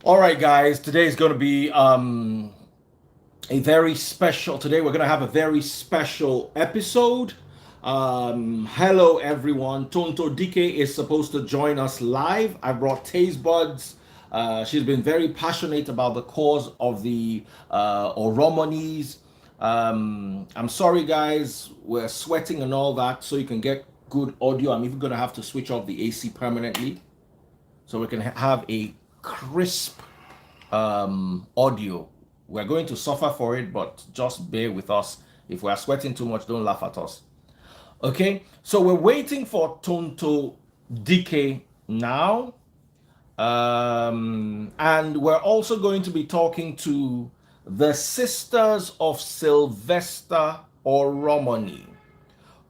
All right, guys. Today is going to be a very special. Today we're going to have a very special episode. Hello, everyone. Tonto Dike is supposed to join us live. I brought Taste Buds. She's been very passionate about the cause of the Oromonis. I'm sorry, guys. We're sweating and all that, so you can get good audio. I'm even going to have to switch off the AC permanently, so we can have a crisp audio. We're going to suffer for it, but just bear with us. If we are sweating too much, don't laugh at us. Okay, so we're waiting for Tonto DK now. And we're also going to be talking to the sisters of Sylvester Oromoni.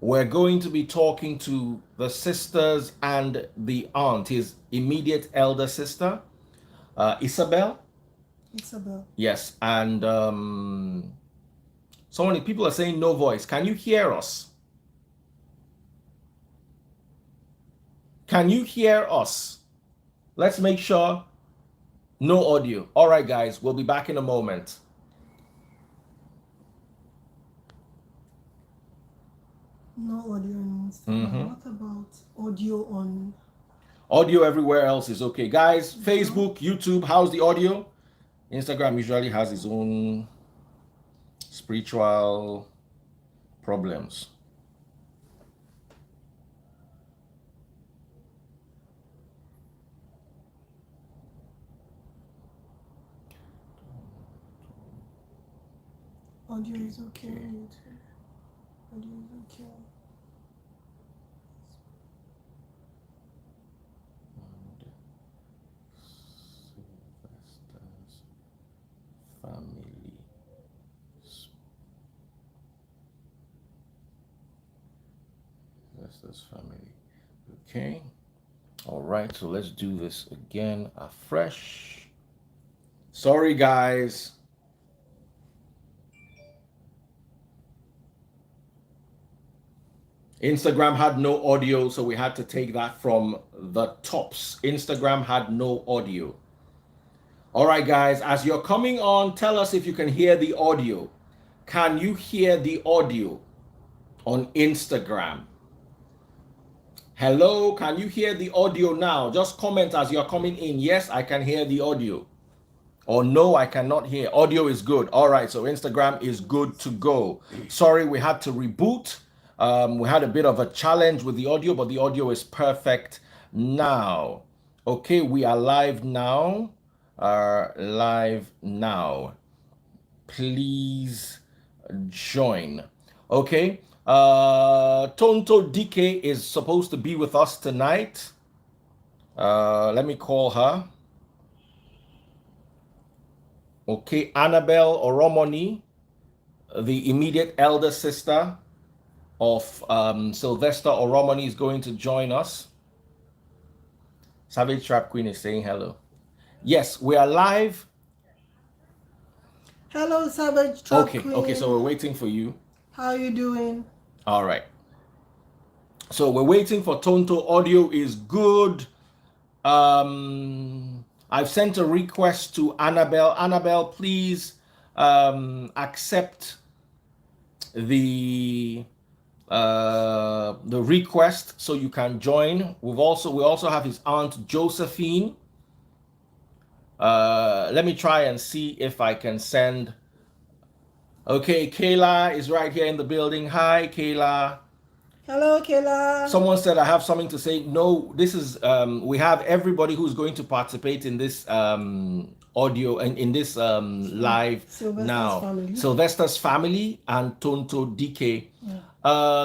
We're going to be talking to the sisters and the aunt, his immediate elder sister, Isabel. Isabel. Yes, and so many people are saying no voice. Can you hear us? Can you hear us? Let's make sure no audio. All right, guys, we'll be back in a moment. No audio on Instagram. What about audio on? Audio everywhere else is okay. Guys, Facebook, YouTube, how's the audio? Instagram usually has its own spiritual problems. Audio is okay on YouTube. Audio is okay. Family. Sylvester's family. Okay. All right, so let's do this again afresh. Sorry, guys. Instagram had no audio, so we had to take that from the tops. Instagram had no audio. All right, guys, as you're coming on, tell us if you can hear the audio. Can you hear the audio on Instagram? Hello, can you hear the audio now? Just comment as you're coming in. Yes, I can hear the audio. Or no, I cannot hear. Audio is good. All right, so Instagram is good to go. Sorry, we had to reboot. We had a bit of a challenge with the audio, but the audio is perfect now. Okay, we are live now. Live now. Please join. Okay. Tonto DK is supposed to be with us tonight. Let me call her. Okay, Annabelle Oromoni, the immediate elder sister of Sylvester Oromoni, is going to join us. Savage Trap Queen is saying hello. Yes, we are live. Hello, Savage Trap Queen. Okay, so we're waiting for you. How are you doing? All right. So we're waiting for Tonto. Audio is good. I've sent a request to Annabelle. Annabelle, please accept the request so you can join. We also have his aunt Josephine. Let me try and see if I can send. Okay, Kayla is right here in the building. Hi, Kayla. Hello, Kayla. Someone said I have something to say. No, this is we have everybody who's going to participate in this audio and in this live Sylvester's now. Family. Sylvester's family and Tonto DK. Yeah.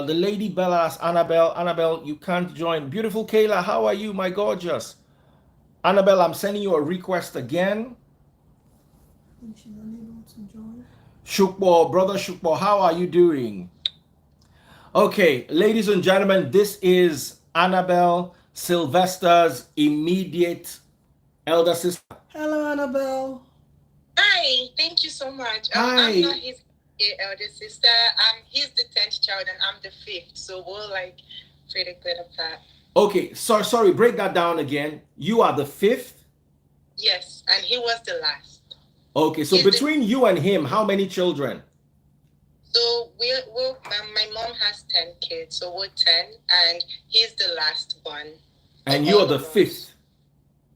The lady Bella asks Annabelle. Annabelle, you can't join. Beautiful Kayla, how are you, my gorgeous? Annabelle, I'm sending you a request again. She's unable to join. Shukbo, brother Shukbo, how are you doing? Okay, ladies and gentlemen, this is Annabelle, Sylvester's immediate elder sister. Hello, Annabelle. Hi, thank you so much. Hi. I'm not his elder sister. He's the 10th child and I'm the 5th. So we're like pretty good at that. Okay, sorry, break that down again. You are the 5th? Yes, and he was the last. Okay, so between you and him, how many children? So my mom has 10 kids, so we're 10, and he's the last one. And you're the fifth.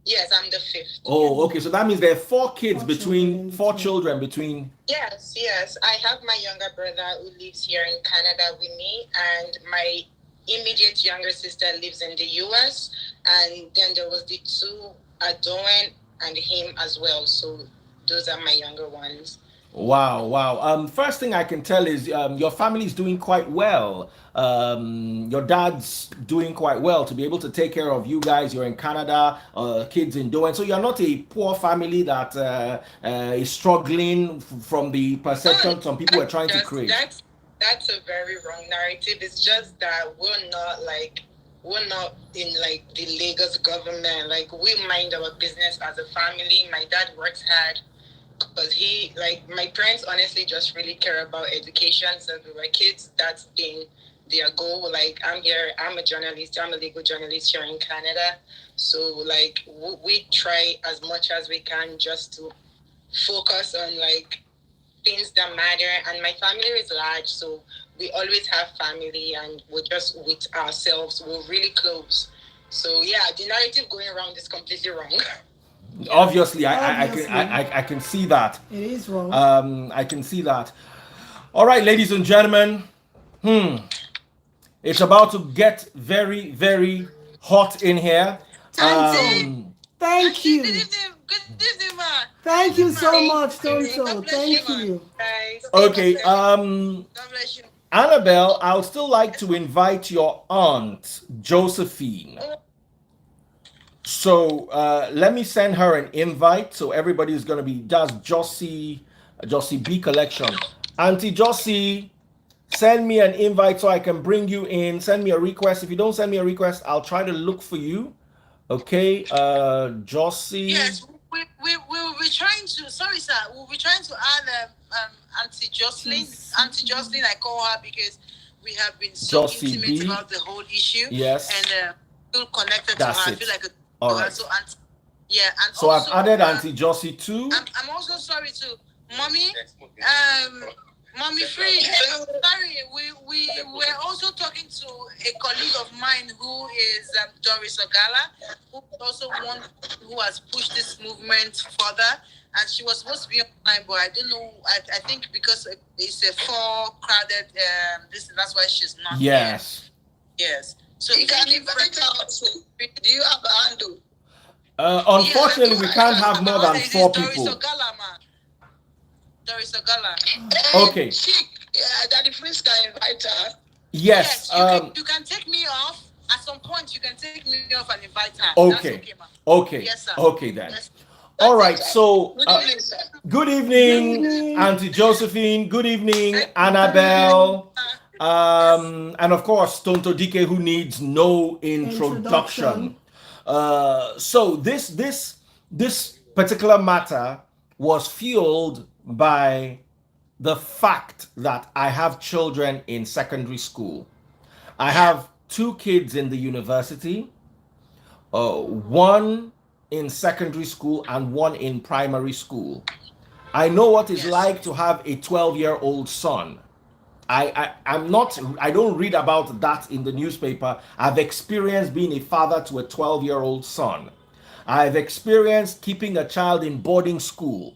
Yes, I'm the fifth. Oh, okay. So that means there are four children between. Yes. I have my younger brother who lives here in Canada with me, and my immediate younger sister lives in the US, and then there was the two, Adoan and him as well. So those are my younger ones. Wow. First thing I can tell is your family is doing quite well. Your dad's doing quite well to be able to take care of you guys. You're in Canada, kids in Doha. So you're not a poor family that is struggling from the perception some people are trying to create. That's a very wrong narrative. It's just that we're not in like the Lagos government. Like, we mind our business as a family. My dad works hard. Because my parents honestly just really care about education. So we were kids, that's been their goal. Like, I'm a journalist, I'm a legal journalist here in Canada. So like, we try as much as we can just to focus on like things that matter. And my family is large, so we always have family, and we're just with ourselves. We're really close. So yeah, the narrative going around is completely wrong. Obviously, I can see that. It is wrong. I can see that. All right, ladies and gentlemen. It's about to get very, very hot in here. Thank you. Good evening, ma. Thank you so much, Tonto. Thank you. Okay. God bless you. Annabelle, I'll still like to invite your aunt, Josephine. So let me send her an invite. So everybody is going to be, that's Josie B Collection. Auntie Josie, send me an invite so I can bring you in. Send me a request. If you don't send me a request, I'll try to look for you. Okay, Josie. Yes, we will be trying to. Sorry, sir. We'll be trying to add Auntie Jocelyn. Auntie Jocelyn, I call her because we have been so Josie intimate B. about the whole issue. Yes. And feel connected That's to her. it. I feel like all right. So Auntie, yeah, and so also, I've added Auntie Josie too. I'm also sorry to Mommy. Mommy Free. Sorry, we were also talking to a colleague of mine who is Doris Ogala, who is also one who has pushed this movement further. And she was supposed to be online, but I don't know. I think because it's a crowded that's why she's not. Yes. Here. Yes. So you can invite her. Do you have a handle? Unfortunately, we can't have more than 4 people. Doris Ogala. Okay. Daddy Prince can invite her. Yes. You can take me off. At some point, you can take me off and invite her. Okay. That's okay, ma. Okay. Yes, sir. Okay then. Yes. All right. So. Good evening, sir. Good evening, Auntie Josephine. Good evening, Annabelle. And of course, Tonto Dike, who needs no introduction. So this particular matter was fueled by the fact that I have children in secondary school. I have 2 kids in the university, one in secondary school and one in primary school. I know what it's like to have a 12-year-old son. I don't read about that in the newspaper. I've experienced being a father to a 12-year-old son. I've experienced keeping a child in boarding school.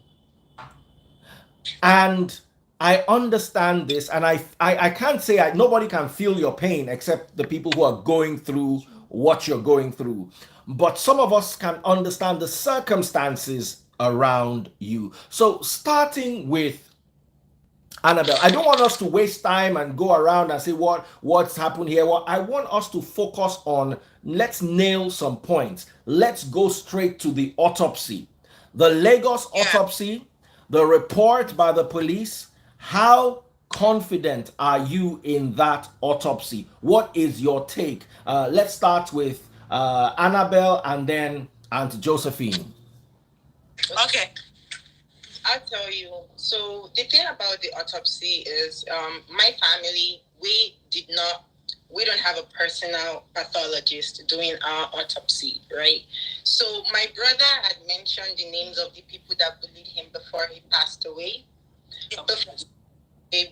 And I understand this, and I can't say nobody can feel your pain except the people who are going through what you're going through. But some of us can understand the circumstances around you. So starting with Annabelle, I don't want us to waste time and go around and say what's happened here. Well, I want us to focus on, let's nail some points. Let's go straight to the autopsy. The Lagos autopsy, the report by the police. How confident are you in that autopsy? What is your take? Let's start with Annabelle and then Aunt Josephine. Okay. I'll tell you. So the thing about the autopsy is my family, we did not we don't have a personal pathologist doing our autopsy, right? So my brother had mentioned the names of the people that bullied him before he passed away. Before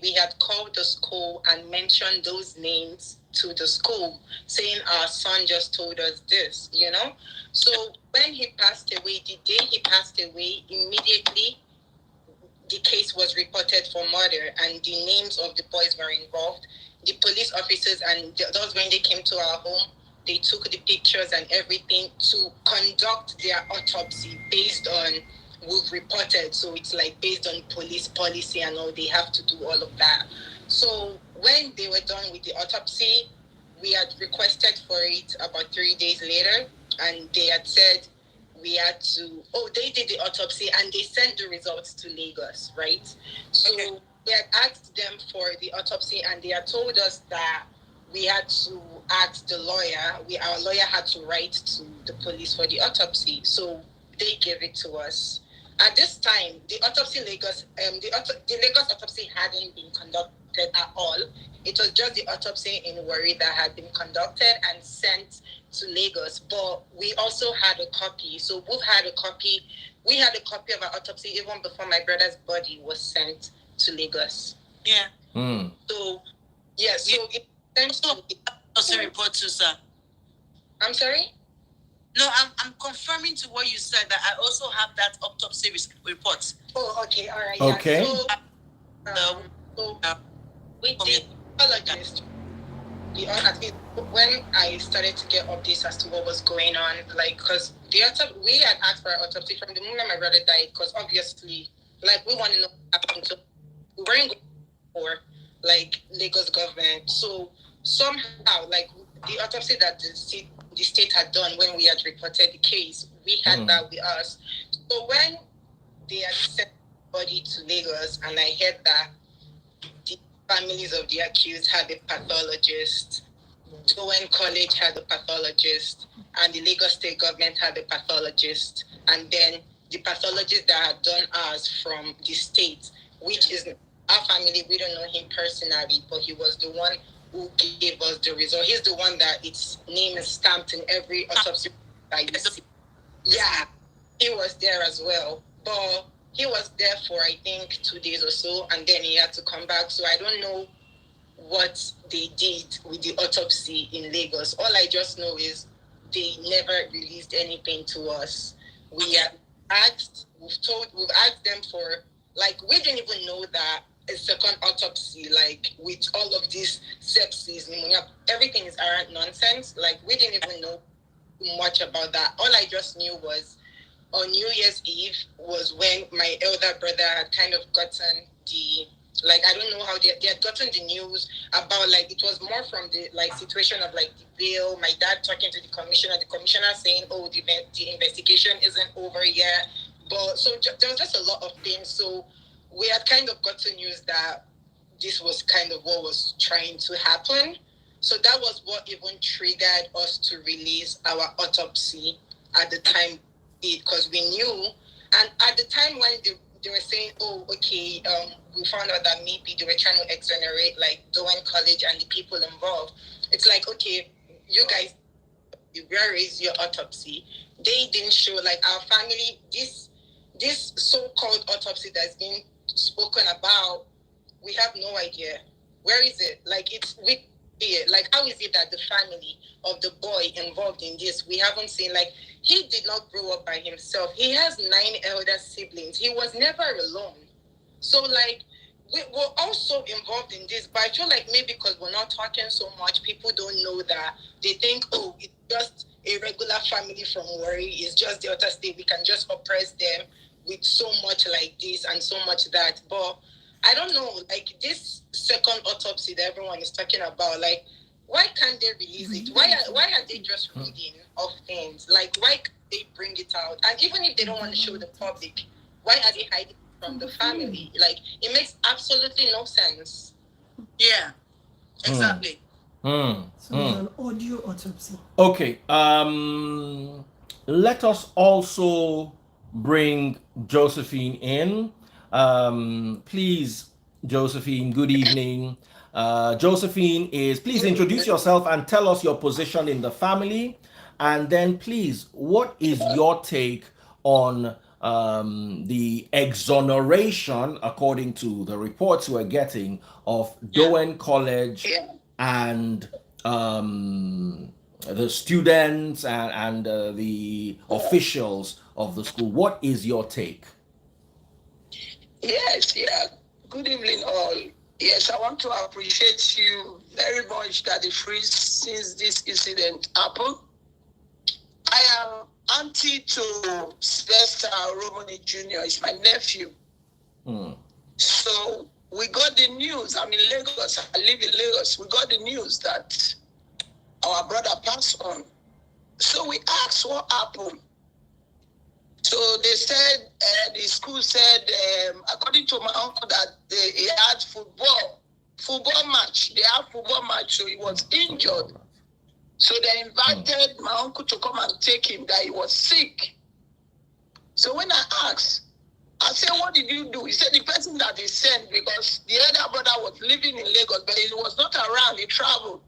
we had called the school and mentioned those names to the school, saying our son just told us this, you know. So when he passed away, the day he passed away, immediately the case was reported for murder and the names of the boys were involved. The police officers, and that was when they came to our home. They took the pictures and everything to conduct their autopsy based on we've reported. So it's like based on police policy and all, they have to do all of that. So when they were done with the autopsy, we had requested for it about 3 days later, and they had said we had to, they did the autopsy and they sent the results to Lagos, right? So we had asked them for the autopsy and they had told us that we had to ask the lawyer, our lawyer had to write to the police for the autopsy. So they gave it to us. At this time, the autopsy Lagos, the Lagos autopsy hadn't been conducted at all. It was just the autopsy in Warri that had been conducted and sent to Lagos. But we also had a copy. So we had a copy of our autopsy even before my brother's body was sent to Lagos. Yeah. So, yeah, so it sent to the autopsy report too, sir. I'm sorry? No, I'm confirming to what you said that I also have that autopsy report. Oh, okay, all right. Okay. Yeah. So with the pathologist, when I started to get updates as to what was going on, like, because we had asked for an autopsy from the moment my brother died, because obviously, like, we want to know what happened. So we weren't going for, like, Lagos government. So somehow, like, the autopsy that the state had done when we had reported the case, we had that with us. So when they had sent the body to Lagos, and I heard that the families of the accused had a pathologist, Dowen College had a pathologist, and the Lagos state government had a pathologist, and then the pathologist that had done ours from the state, which is our family, we don't know him personally, but he was the one who gave us the result. He's the one that its name is stamped in every autopsy that you see. Yeah, he was there as well. But he was there for, I think, 2 days or so, and then he had to come back. So I don't know what they did with the autopsy in Lagos. All I just know is they never released anything to us. We've asked them for, like, we didn't even know that a second autopsy, like, with all of these sepsis, pneumonia, everything is errant nonsense. Like, we didn't even know much about that. All I just knew was on New Year's Eve was when my elder brother had kind of gotten the, like, I don't know how they had gotten the news about, like, it was more from the, like, situation of, like, the bail, my dad talking to the commissioner saying, the investigation isn't over yet. But so there was just a lot of things. So we had kind of gotten news that this was kind of what was trying to happen. So that was what even triggered us to release our autopsy at the time, because we knew. And at the time when they were saying, we found out that maybe they were trying to exonerate, like, Dowen College and the people involved. It's like, okay, you guys, where is your autopsy? They didn't show, like, our family, this so-called autopsy that's being spoken about, we have no idea. Where is it? Like, like, how is it that the family of the boy involved in this, we haven't seen, like, he did not grow up by himself. He has 9 elder siblings. He was never alone. So, like, we were also involved in this, but I feel like maybe because we're not talking so much, people don't know that. They think, it's just a regular family from Warri. It's just the other state. We can just oppress them with so much like this and so much that. But I don't know, like, this second autopsy that everyone is talking about, like, why can't they release it? Why are they just reading of things? Like, why can't they bring it out? And even if they don't want to show the public, why are they hiding from the family? Like, it makes absolutely no sense. Yeah, exactly. So it's an audio autopsy. Okay. Let us also bring Josephine in. Please, Josephine, good evening. Josephine is, please introduce yourself and tell us your position in the family. And then please, what is your take on the exoneration, according to the reports we're getting, of Dowen College and the students and the officials of the school? What is your take? Yes, yeah. Good evening, all. Yes, I want to appreciate you very much that the freeze since this incident happened. I am auntie to Sylvester Oromoni Jr. It's my nephew. So we got the news. I'm in Lagos. I live in Lagos. We got the news that our brother passed on. So we asked what happened. So they said, the school said, according to my uncle, that he had football match. They had football match, so he was injured. So they invited my uncle to come and take him, that he was sick. So when I asked, I said, what did you do? He said, the person that he sent, because the other brother was living in Lagos, but he was not around, he traveled.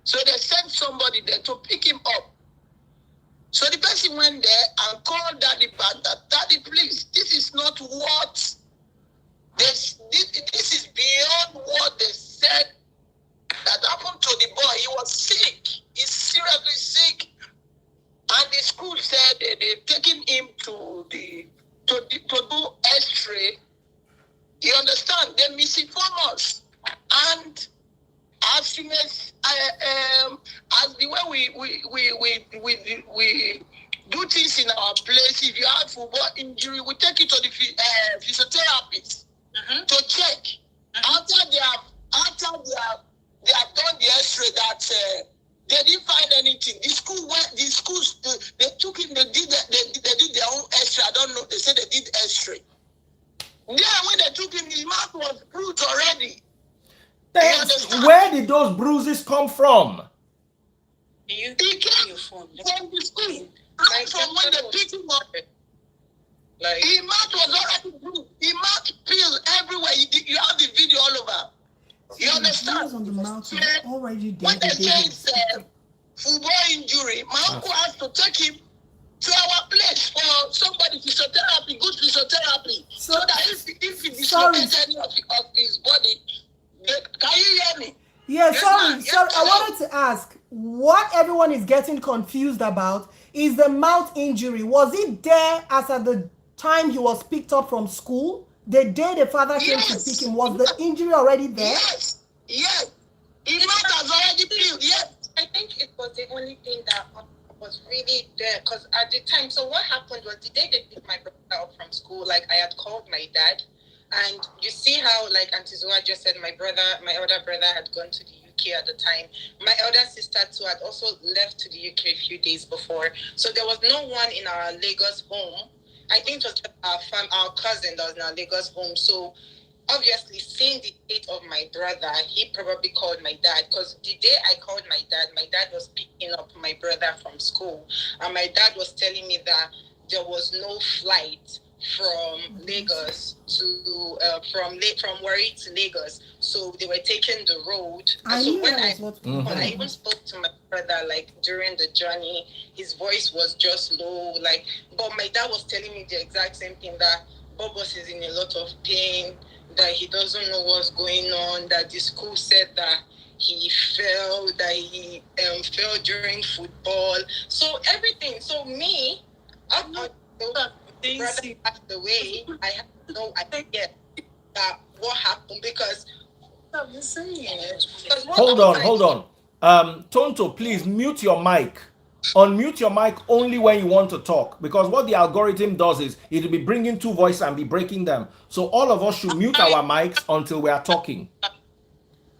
So they sent somebody there to pick him up. So the person went there and called Daddy back that, Daddy, please, this is not what, this is beyond what they said that happened to the boy. He was sick. He's seriously sick. And the school said they've taken him to do X-ray. You understand? They misinform us. And as soon as the way we do things in our place, if you have football injury, we take it to the physiotherapist to check. After they have done the X-ray, that they didn't find anything. The schools they took him. They did their own X-ray. I don't know. They said they did X-ray. Then when they took him, his mouth was bruised already. Where did those bruises come from? He came from the school. From when they picked him up. Like, his mouth was already bruised. His mouth peeled everywhere. You have the video all over. You understand? On the mountain, already dead. When they say football injury, my uncle has to take him to our place for somebody physiotherapy, good physiotherapy, so that if he dislocates any of his body, can you hear me? Yeah, sorry. I wanted to ask, what everyone is getting confused about is the mouth injury. Was it there as at the time he was picked up from school? The day the father came to pick him, was the injury already there? Yes. His mouth has already peeled, yes. I think it was the only thing that was really there, because at the time, so what happened was the day they picked my brother up from school, like I had called my dad, and you see how, like Auntie Zoa just said, my older brother had gone to the UK at the time. My elder sister too had also left to the UK a few days before, so there was no one in our Lagos home. I think it was our cousin that was in our Lagos home. So obviously, seeing the state of my brother, he probably called my dad, because the day I called my dad was picking up my brother from school, and my dad was telling me that there was no flight from Lagos to from Warri to Lagos, so they were taking the road. And so when I even spoke to my brother, like during the journey, his voice was just low, like, but my dad was telling me the exact same thing, that Bobos is in a lot of pain, that he doesn't know what's going on, that the school said that he fell during football. So everything. So me, after brother passed away, I have no idea that what happened, because Hold on. Tonto, please mute your mic. Unmute your mic only when you want to talk, because what the algorithm does is it will be bringing two voices and be breaking them. So all of us should mute our mics until we are talking.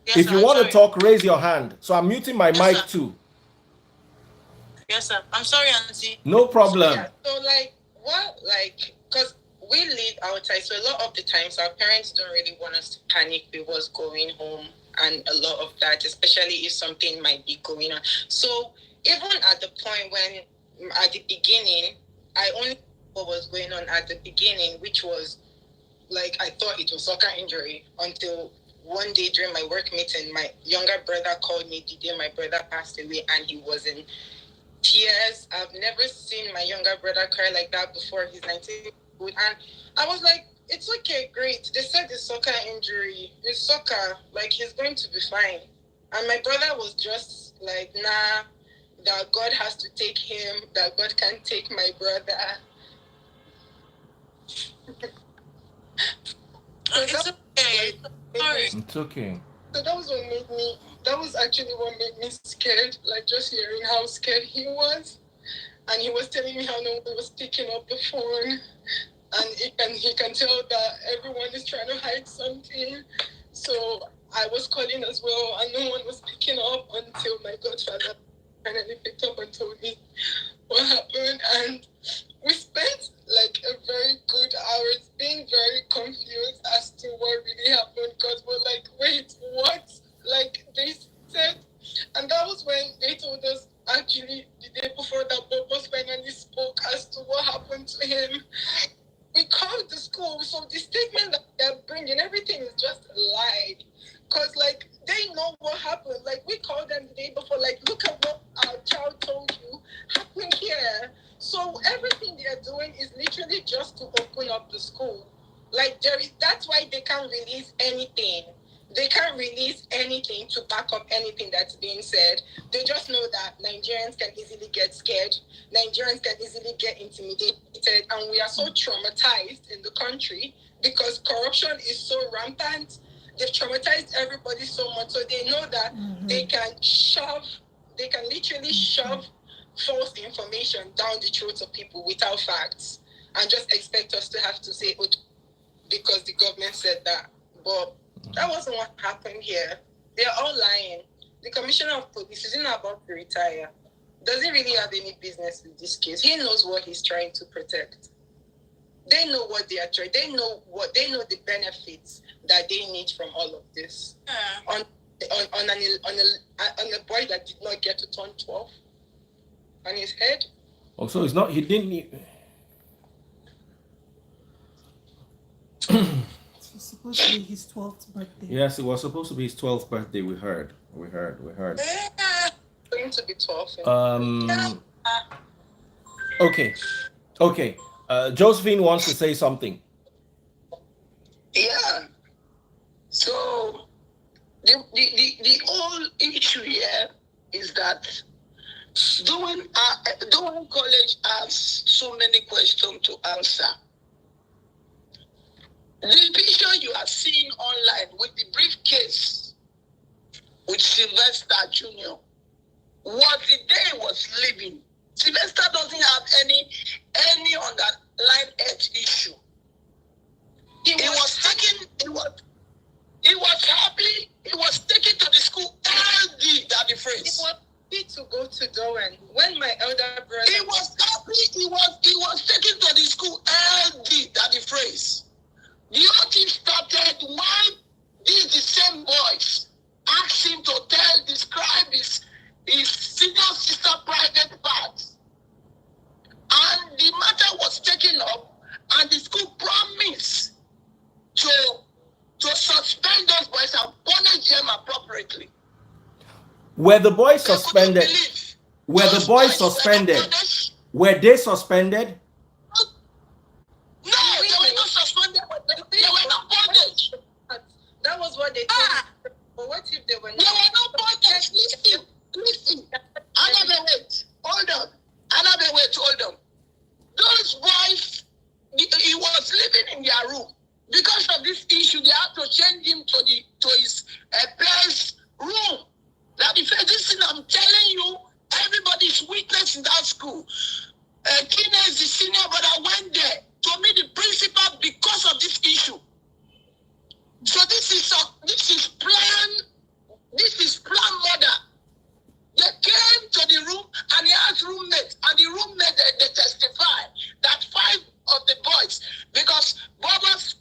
Yes, if you sir, want to talk, raise your hand. So I'm muting my mic sir. too. Yes, sir. I'm sorry, Auntie. No problem. Yeah, so because we live outside, so a lot of the times our parents don't really want us to panic with what's going home, and a lot of that, especially if something might be going on. So even at the point when, at the beginning, I only knew what was going on at the beginning, which was, like, I thought it was soccer injury until one day during my work meeting, my younger brother called me the day my brother passed away, and he was in tears. I've never seen my younger brother cry like that before. He's 19 years old, and I was like, it's okay, great. They said it's soccer injury. It's soccer. Like, he's going to be fine. And my brother was just like, nah, that God has to take him, that God can't take my brother. It's okay. Sorry. It's okay. So that was actually what made me scared, like just hearing how scared he was. And he was telling me how no one was picking up the phone. And he can tell that everyone is trying to hide something. So I was calling as well, and no one was picking up until my godfather finally picked up and told me what happened. And we spent like a very good hours being very confused as to what really happened, because we're like, wait, what? Like, they said, and that was when they told us actually the day before that Bob was finally spoke as to what happened to him. We called the school, so the statement that they're bringing, everything is just lied. Because, like, they know what happened. Like, we called them the day before, like, look at what our child told you happened here. So everything they're doing is literally just to open up the school. Like, that's why they can't release anything. They can't release anything to back up anything that's being said. They just know that Nigerians can easily get scared. Nigerians can easily get intimidated. And we are so traumatized in the country because corruption is so rampant. They've traumatized everybody so much. So they know that they can literally shove false information down the throats of people without facts and just expect us to have to say, oh, because the government said that. But that wasn't what happened here. They're all lying. The commissioner of police isn't about to retire. Doesn't really have any business with this case. He knows what he's trying to protect. They know what they are trying. They know the benefits that they need from all of this. Yeah. On a boy that did not get to turn 12 on his head. Also, it's not. He didn't. It's supposed to be his 12th birthday. Yes, it was supposed to be his 12th birthday. We heard. Yeah. Going to be 12. Okay. Josephine wants to say something. Yeah. So the whole issue here is that doing college has so many questions to answer. The picture you are seeing online with the briefcase with Sylvester Jr. was the day he was living. Sylvester doesn't have any underlying health issue. He was happy. He was taken to the school healthy, that the phrase. He was happy to go to Dowen. When my elder brother... He was happy. He was taken to the school healthy, that the phrase. The whole thing started when the same boys asked him to describe his senior sister private parts. And the matter was taken up, and the school promised to suspend those boys and punish them appropriately. Were the boys suspended? Were the boys suspended? Were they suspended? No, they were not suspended. They were not punished. That was what they told me. But what if they were not? They were not punished. Listen. Hold on. Those boys, he was living in their room. Because of this issue, they had to change him to his parents' room. That if this thing I'm telling you, everybody's witness in that school. Kines, the senior brother, went there to meet the principal because of this issue. So this is plan murder. They came to the room and he has roommates, and the roommate they testify that 5 of the boys, because Boba's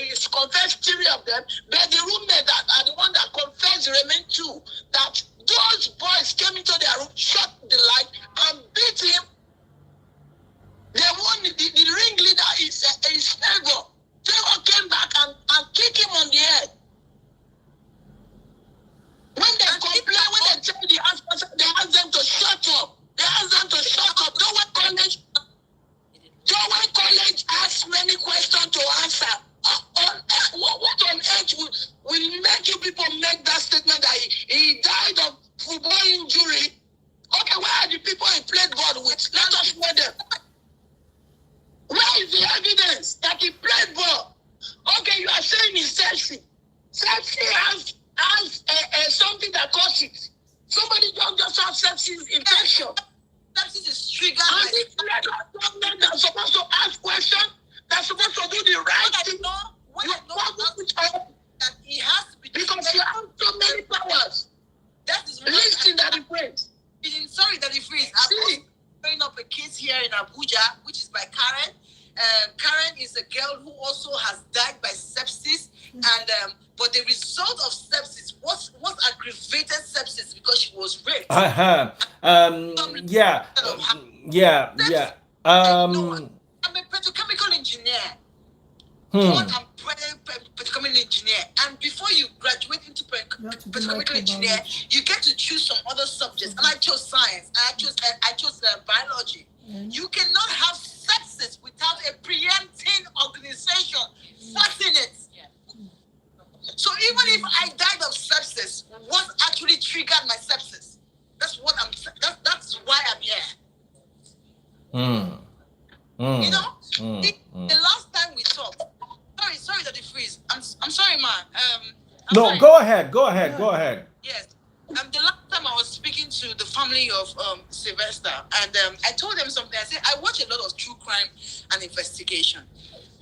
is confessed 3 of them, but the roommate that are the one that confessed remain 2. That those boys came into their room, shut the light, and beat him. The ringleader is Favor. Favor came back and kicked him on the head. will make you people make that statement that he died of football injury. Okay, where are the people he played ball with? Let us know them. Where is the evidence that he played ball? Okay, you are saying it's sepsis. Sepsis has something that causes it. Somebody don't just have sepsis infection. Sepsis is triggered And by it's government that's supposed to ask questions, that's supposed to do the right thing. when You I know follow it up that he has to be because you have so many powers. that is why Listen that it brings. sorry that it frees. See. I'm bringing up a case here in Abuja, which is by Karen. Karen is a girl who also has died by sepsis, and but the result of sepsis was aggravated sepsis because she was raped. Yeah. Yeah. I'm a petrochemical engineer. What I'm petrochemical engineer, and before you graduate into petrochemical engineer, you get to choose some other subjects. And I chose science. I chose biology. You cannot have sepsis without a preempting organization fighting it. So even if I died of sepsis, what actually triggered my sepsis? That's what I'm. That's why I'm here. You know, the last time we talked. Sorry that it freeze. I'm sorry, man. No, sorry. go ahead. Yes. The last time I was speaking to the family of Sylvester, and I told them something. I said I watch a lot of true crime and investigation.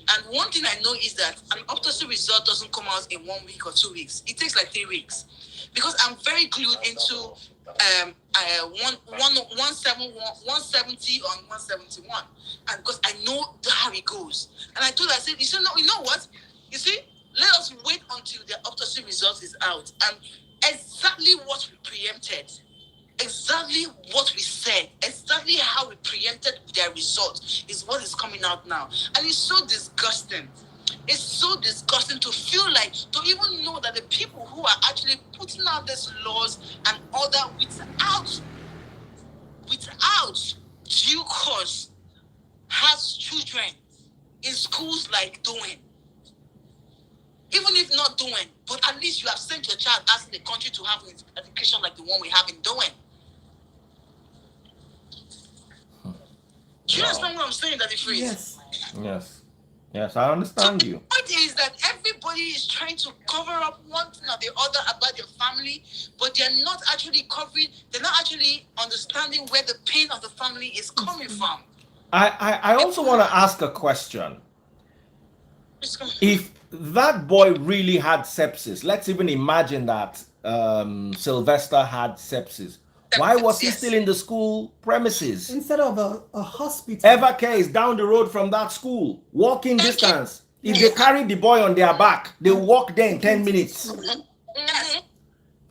And one thing I know is that an autopsy result doesn't come out in 1 week or 2 weeks. It takes like 3 weeks. Because I'm very glued into 170 on 171. And because I know how it goes. And I told her, I said, you know what? You see, let us wait until the autopsy result is out. And exactly what we preempted, exactly what we said, exactly how we preempted their result is what is coming out now. And it's so disgusting. It's so disgusting to feel like, to even know that the people who are actually putting out these laws and order without due cause has children in schools like doing. Even if not doing, but at least you have sent your child asking the country to have an education like the one we have in doing. Do you understand what I'm saying, Daddy Freeze? Yes, I understand so you. The point is that everybody is trying to cover up one thing or the other about their family, but they're not actually understanding where the pain of the family is coming from. I also want to ask a question. If that boy really had sepsis, let's even imagine that Sylvester had sepsis. Why was he still in the school premises? Instead of a hospital. Evercare is down the road from that school. Walking distance. If they carry the boy on their back, they walk there in 10 minutes.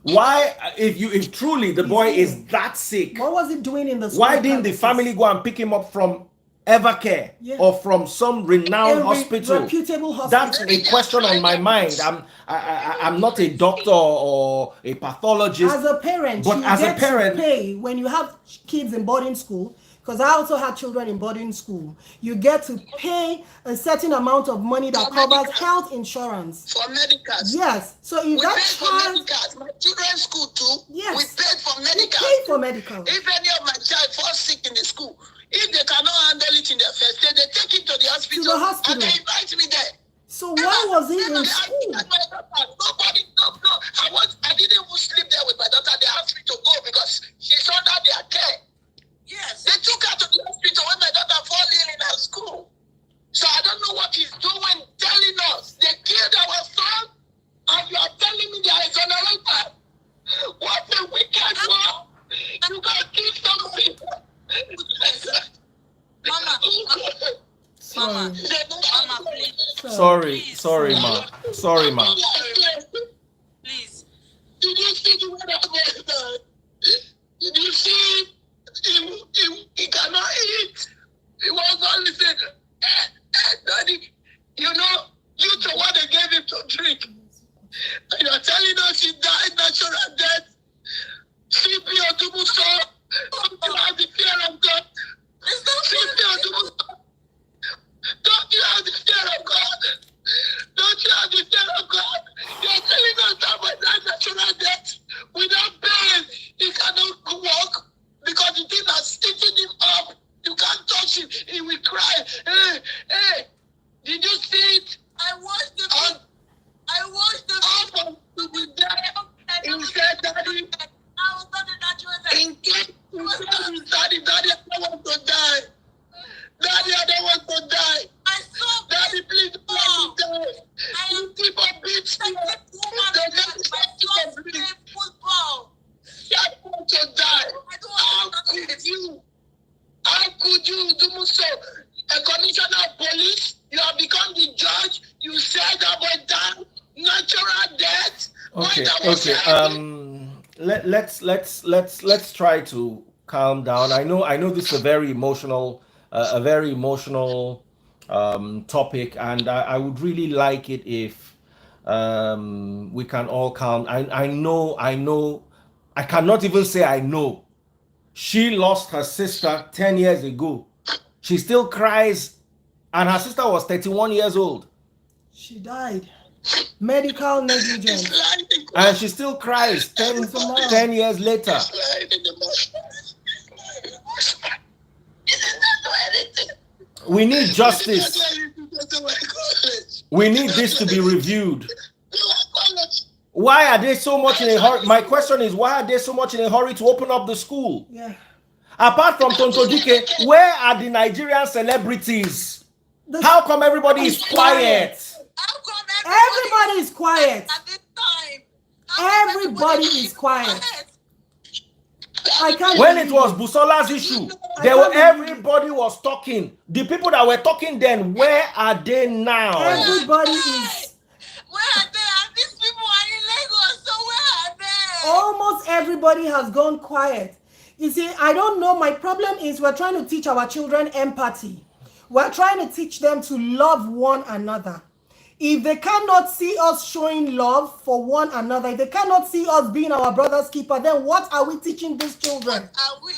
Why, if truly the boy is that sick, what was he doing in the school? Why didn't the family go and pick him up from Evercare or from some renowned hospital? Reputable hospital? That's a question on my mind. I'm not a doctor or a pathologist. As a parent, but you as get a parent, to pay when you have kids in boarding school. Because I also had children in boarding school. You get to pay a certain amount of money that covers health insurance. For medicals. Yes. So if we that paid for medicals. My children's school too. Yes. We paid for medicals. We paid for medicals. If any of my child falls sick in the school, if they cannot handle it in their first day, they take it to the hospital. And they invite me there. So why was he in school? Nobody, no. I didn't even sleep there with my daughter. They asked me to go because she's under their care. Yes. They took her to the hospital when my daughter fell ill in her school. So I don't know what he's doing, telling us they killed our son, and you are telling me they are exonerated. What a wicked one! You gotta kill somebody. Mama, please. Sorry, ma. Please. Did you see the way that was? Did you see? He cannot eat. He was only saying, Daddy, you to what they gave him to drink. And you're telling us he died natural death. CP or double stop. Don't you have the fear of God? CP or double stop. Don't you have the fear of God? Don't you have the fear of God? You're not dead. Okay, What I was okay. saying. Let's try to calm down. I know this is a very emotional topic, and I would really like it if we can all calm. I know, I cannot even say I know. She lost her sister 10 years ago. She still cries, and her sister was 31 years old. She died. Medical negligence. And she still cries 10 years later. We need justice. We need this to be reviewed. Why are they so much in a hurry? My question is, why are they so much in a hurry to open up the school? Yeah. Apart from Tonto Dike, where are the Nigerian celebrities? How come everybody is quiet? How come Everybody is quiet. at this time? How come Everybody is quiet. I can't When it believe was Busola's issue, everybody was talking. The people that were talking then, where are they now? Everybody is. Where are they? And these people are in Lagos, so where are they? Almost everybody has gone quiet. You see, I don't know. My problem is we're trying to teach our children empathy. We're trying to teach them to love one another. If they cannot see us showing love for one another, if they cannot see us being our brother's keeper, then what are we teaching these children? Are we?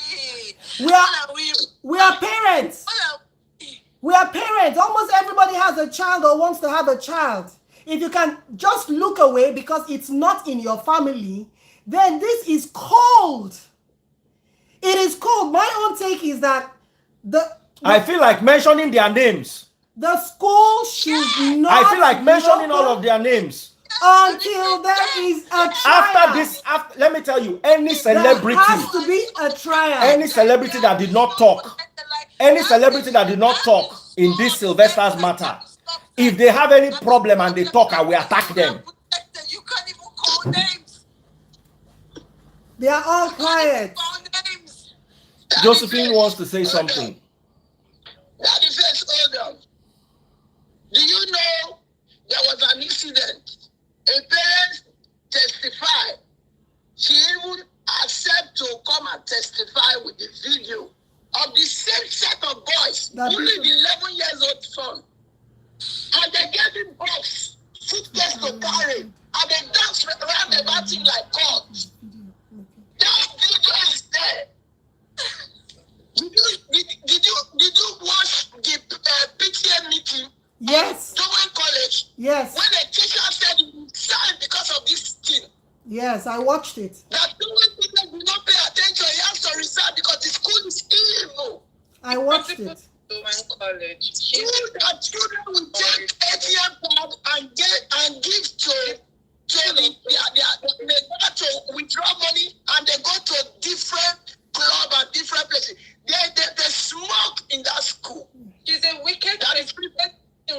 We are parents. What are we? We are parents. Almost everybody has a child or wants to have a child. If you can just look away because it's not in your family, then this is cold. It is cold. My own take is that I feel like mentioning their names. the school should not. I feel like mentioning all open of their names. until there is a trial. Let me tell you, any celebrity, There has to be a trial. any celebrity that did not talk, any celebrity that did not talk in this Sylvester's matter, if they have any problem and they talk, I will attack them. You can't even call names. They are all quiet. Call names. Josephine wants to say something. Daddy first, hold on. Do you know there was an incident? A parent testified. She even accepted to come and testify with the video of the same set of boys, only the 11 years old son. And they gave him box, suitcase to carry, and they danced around about him like God. That video is there. Did you watch the PTA meeting? Yes. Doing college. Yes. When the teacher said he signed because of this thing. Yes, I watched it. That doing people do not pay attention, he has to resign because the school is evil. I watched it. Doing college. That children will take ATM card and give to the they go to withdraw money and they go to different club and different places. They smoke in that school. She's a wicked That is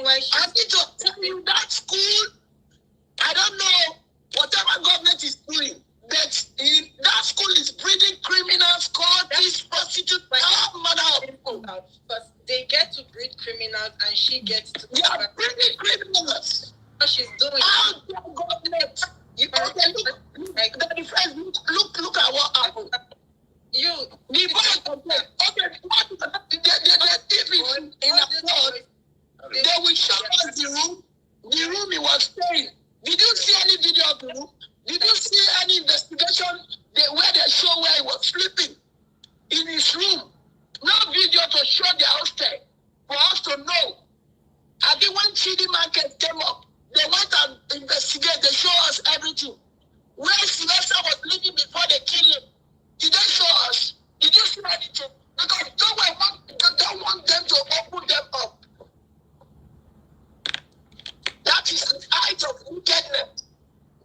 why she I need to tell you that school, I don't know whatever government is doing, but that school is breeding criminals, cultists, prostitutes, all manner of people. because they get to breed criminals and she gets to They are breeding criminals. what she's doing. How their government? You okay, look at what happened. You The boy complained. Okay, the TV in the court. They will show us the room he was staying. Did you see any video of the room? Did you see any investigation where they show where he was sleeping? In his room. No video to show the hostel for us to know. I think when Chidi Market came up, they went and investigate, they show us everything. Where Sylvester was living before they killed him. Did they show us? Did you see anything? Because don't want them to open them up. That is the height of wickedness.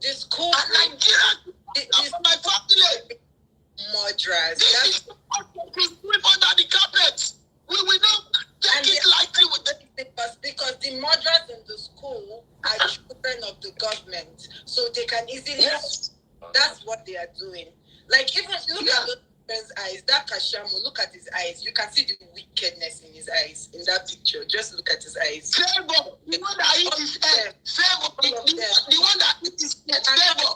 the school And Nigeria, this my family, murderers. this is not to sweep under the carpet. We will not take it lightly with them. Because the murderers in the school are children of the government, so they can easily. Yes. That's what they are doing. Like even look at the boyfriend's eyes, that Kashamo, look at his eyes. You can see the wickedness in his eyes in that picture. Just look at his eyes. Favor, the one that eats his head. Favor, the one that eats his head. Favor.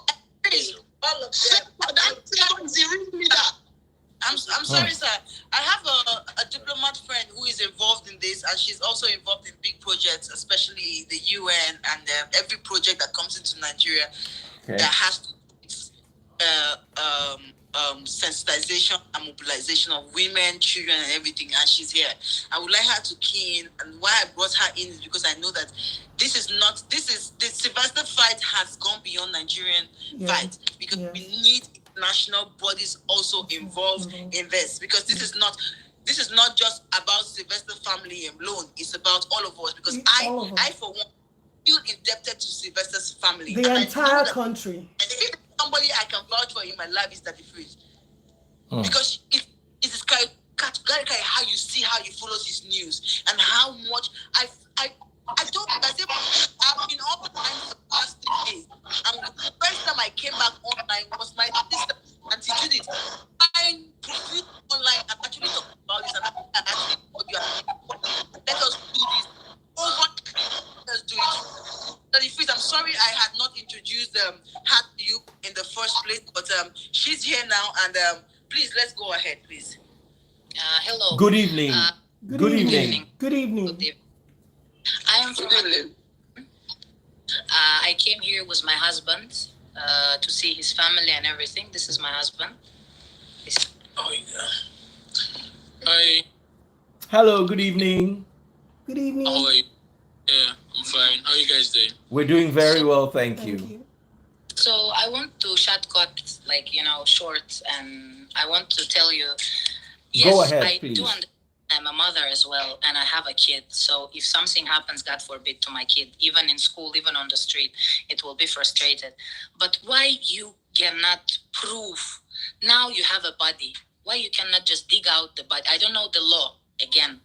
All of them. Favor, that favor is the real leader. I'm sorry, sir. I have a diplomat friend who is involved in this, and she's also involved in big projects, especially the UN and every project that comes into Nigeria that has sensitization and mobilization of women, children, and everything. And she's here. I would like her to key in, and why I brought her in is because I know that the Sylvester fight has gone beyond Nigerian fight, because we need national bodies also involved in this, because this is not just about Sylvester family alone. It's about all of us, because I for one feel indebted to Sylvester's family. The entire country. And if somebody I can vouch for in my life is that Fridge, because it is categorically how you see how he follows his news and how much I I've been online for the past 3 days, and the first time I came back online was my sister, Auntie Judith. I refused online and actually talked about this, and I actually told you, let us do this. Let's do it. Daddy Freeze, I'm sorry I had not introduced her to you in the first place, but she's here now, and please, let's go ahead, please. Hello. Good evening. Good evening. Good evening. I am from. I came here with my husband to see his family and everything. This is my husband. Oh yeah. Hi. Hello, good evening. Good evening. How are you? Yeah, I'm fine. How are you guys doing? We're doing very well, thank you. So I want to shortcut, short, and I want to tell you. Yes, Go ahead, I please. do understand. I'm a mother as well, and I have a kid. So if something happens, God forbid, to my kid, even in school, even on the street, it will be frustrated. But why you cannot prove? Now you have a body. Why you cannot just dig out the body? I don't know the law. Again,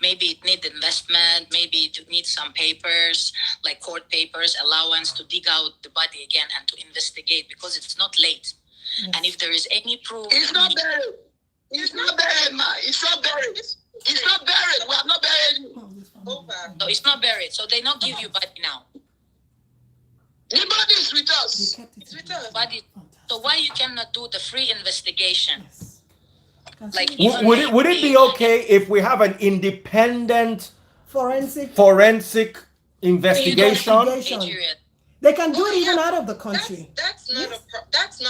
maybe it needs investment. Maybe it needs some papers, like court papers, allowance to dig out the body again and to investigate, because it's not late. Yes. And if there is any proof, It's not buried. It's not buried, ma. It's not buried. It's not buried. We have not buried you. so it's not buried. So they not give you body now. The body is with us. It's with us. Body. So why you cannot do the free investigation? Yes. Like Would it be okay if we have an independent forensic investigation? Nigeria? They can do it even out of the country. That's not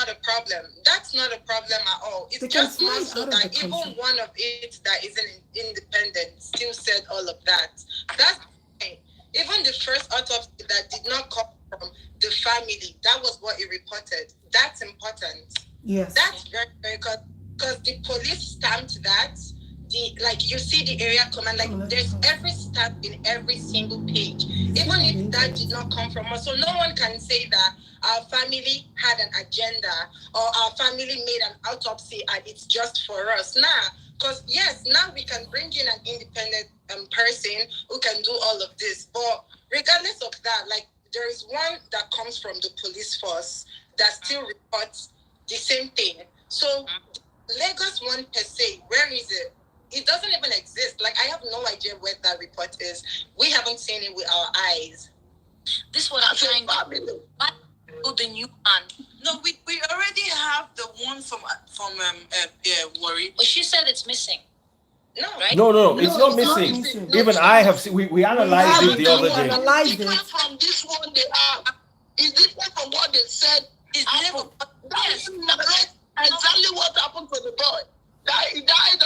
a problem. That's not a problem at all. It's They can just do it more so out of that the even country. one of it that isn't independent still said all of that. That's fine. Even the first autopsy that did not come from the family, that was what it reported. That's important. Yes. That's very, very good, because the police stamped that. You see the area command, there's every stamp in every single page, even if that did not come from us. So no one can say that our family had an agenda or our family made an autopsy and it's just for us. Because yes, now we can bring in an independent person who can do all of this. But regardless of that, there is one that comes from the police force that still reports the same thing. So Lagos one per se, where is it? It doesn't even exist. I have no idea where that report is. We haven't seen it with our eyes. This is what I'm trying to do. The new one. No, we already have the one from Worry. But she said it's missing. No. Right? No, it's not it's not missing. missing. Even I have seen, we analyzed it the other day. Analyzed it. Different from this one they have. It's different from what they said. It's never. That is exactly what happened to the boy. That he died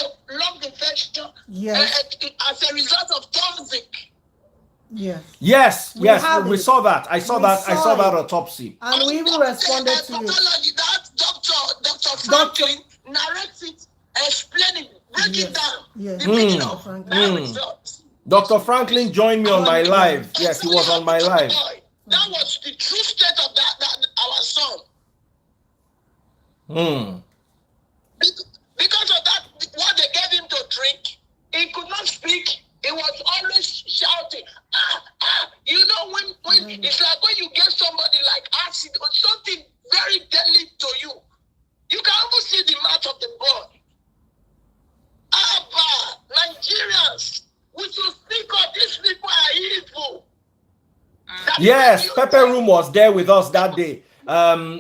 of lung infection. Yes. As a result of toxic. Yes. Yes, have we it. saw that. I saw We that saw that it. autopsy. And we even responded to it. Pathology, that Dr. Franklin narrates it, explain it, break it down. Yes. The meaning Dr. of Franklin. that result. Dr. Franklin joined me on my live. Yes, he was on my live. That was the true state of that our son. Because of that, what they gave him to drink, he could not speak. He was always shouting. You know, when it's like when you get somebody like acid or something very deadly to you, you can almost see the Yes, Pepper Room was there with us that day.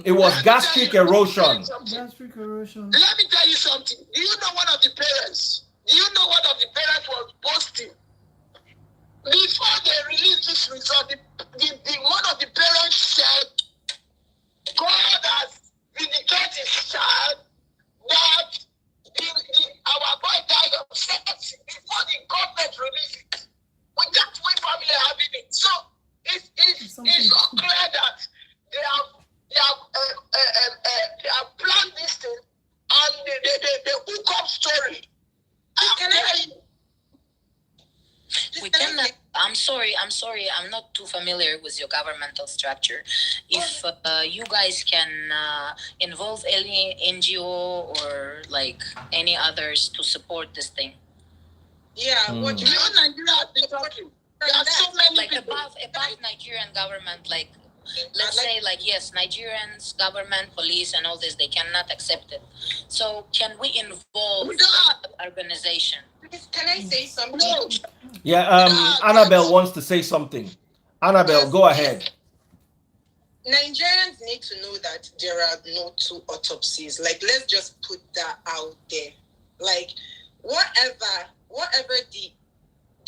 It was gastric erosion. Gastric erosion. Let me tell you something. Do you know one of the parents? Do you know one of the parents was posting? Before they released this result, one of the parents said, God has vindicated his child that our boy died of sepsis before the government released it. We can't wait family having it. So it's so clear that they have planned this thing and the hook-up story. I'm sorry. I'm not too familiar with your governmental structure. If you guys can involve any NGO or like any others to support this thing. Yeah, what you know, Nigeria has been talking. There are so many like people. above Nigerian government, like let's say like yes, Nigerians, government, police, and all this, they cannot accept it. So can we involve organization? Can I say something? Yeah, Annabelle wants to say something. Annabelle, go ahead. Nigerians need to know that there are no two autopsies. Like, let's just put that out there. Like, whatever the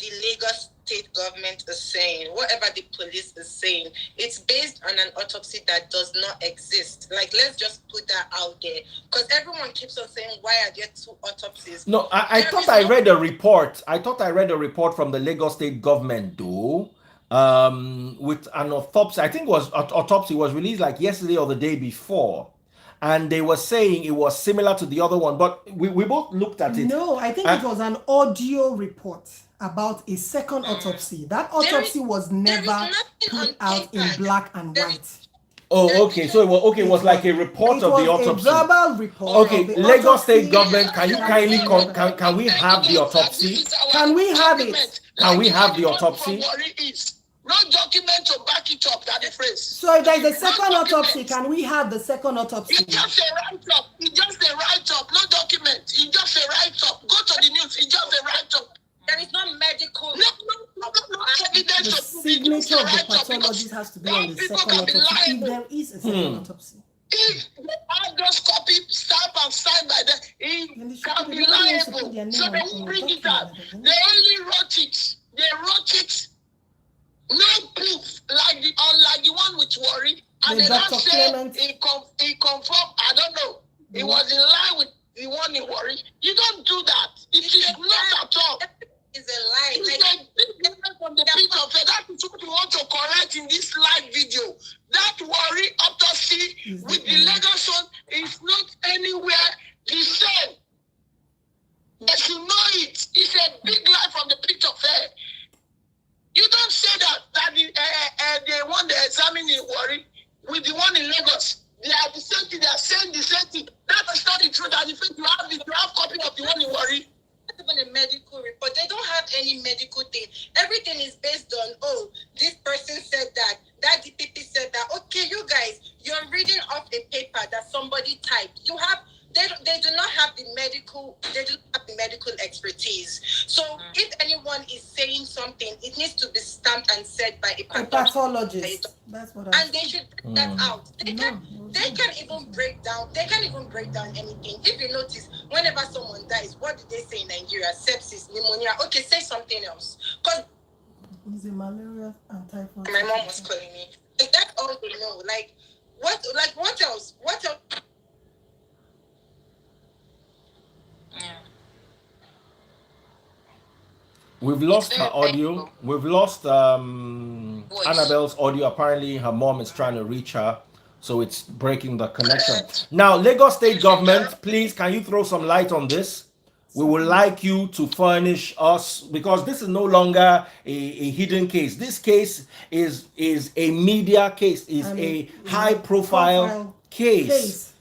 Lagos state government is saying, whatever the police is saying, it's based on an autopsy that does not exist. Like, let's just put that out there. Because everyone keeps on saying, why are there two autopsies? No, I thought I read a report. I thought I read a report from the Lagos state government, though, with an autopsy. I think autopsy was released like yesterday or the day before. And they were saying it was similar to the other one, but we both looked at it. No, I think it was an audio report about a second autopsy. That autopsy was never put out in black and white. Oh, okay. So it was like a report of the autopsy. A verbal report. Okay, Lagos state government, can you kindly can we have the autopsy? Can we have it? Can we have the autopsy? No document to back it up, that difference. So if there's a second autopsy, can we have the second autopsy? It's just a write-up. It's just a write-up, no document. It's just a write-up. Go to the news. It's just a write-up. There is no medical. No evidence. The signature of the pathologist has to be on the second autopsy. If there is a second autopsy. If the endoscopy stamp and signed by them, it can be liable. So they will bring it out. They only wrote it. They wrote it. No proof, unlike the one with Worry, and they don't say he confirmed. I don't know. It was in line with the one in Worry. You don't do that. It is not at all. It's a lie. It's like from the pit of it. That is what we want to correct in this live video. That Worry autopsy with the Lagos one is not anywhere the same. They should know it. It's a big lie from the pit of it. You don't say that the one they examine in Worry with the one in Lagos, they are the same thing. They are saying the same thing. That is not the truth. That you have copy of the one in Worry. Not even a medical report. They don't have any medical thing. Everything is based on this person said that DPP said that. Okay, you guys, you're reading off a paper that somebody typed. They do not have the medical expertise. So if anyone is saying something, it needs to be stamped and said by a pathologist. That's what and they should put that out. They can't even break down anything. If you notice, whenever someone dies, what do they say in Nigeria? Sepsis, pneumonia. Okay, say something else. Because is it malaria and typhoid? My mom was calling me. Is that all they know? What else? What else? We've lost her audio. We've lost Annabelle's audio. Apparently, her mom is trying to reach her, so it's breaking the connection. Now, Lagos State government, please, can you throw some light on this? We would like you to furnish us, because this is no longer a hidden case. This case is a media case, is a high-profile case.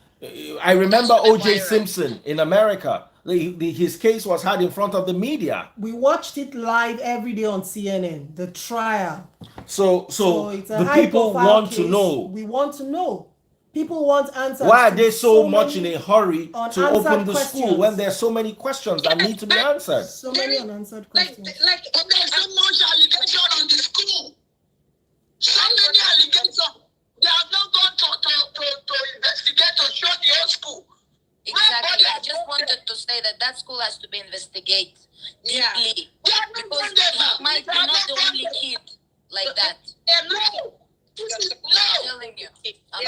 I remember O.J. Simpson in America. His case was had in front of the media. We watched it live every day on CNN, the trial. So the people want to know. We want to know. People want answers. Why are they so much in a hurry to open the questions. school when there's so many questions that need to be answered? So many unanswered questions. There's so much allegation on the school. So many allegations. They have not gone to investigate to show the whole school. Exactly. I just wanted to say that school has to be investigated deeply. Yeah. Because he might be not the only kid like that. No. I'm telling you. There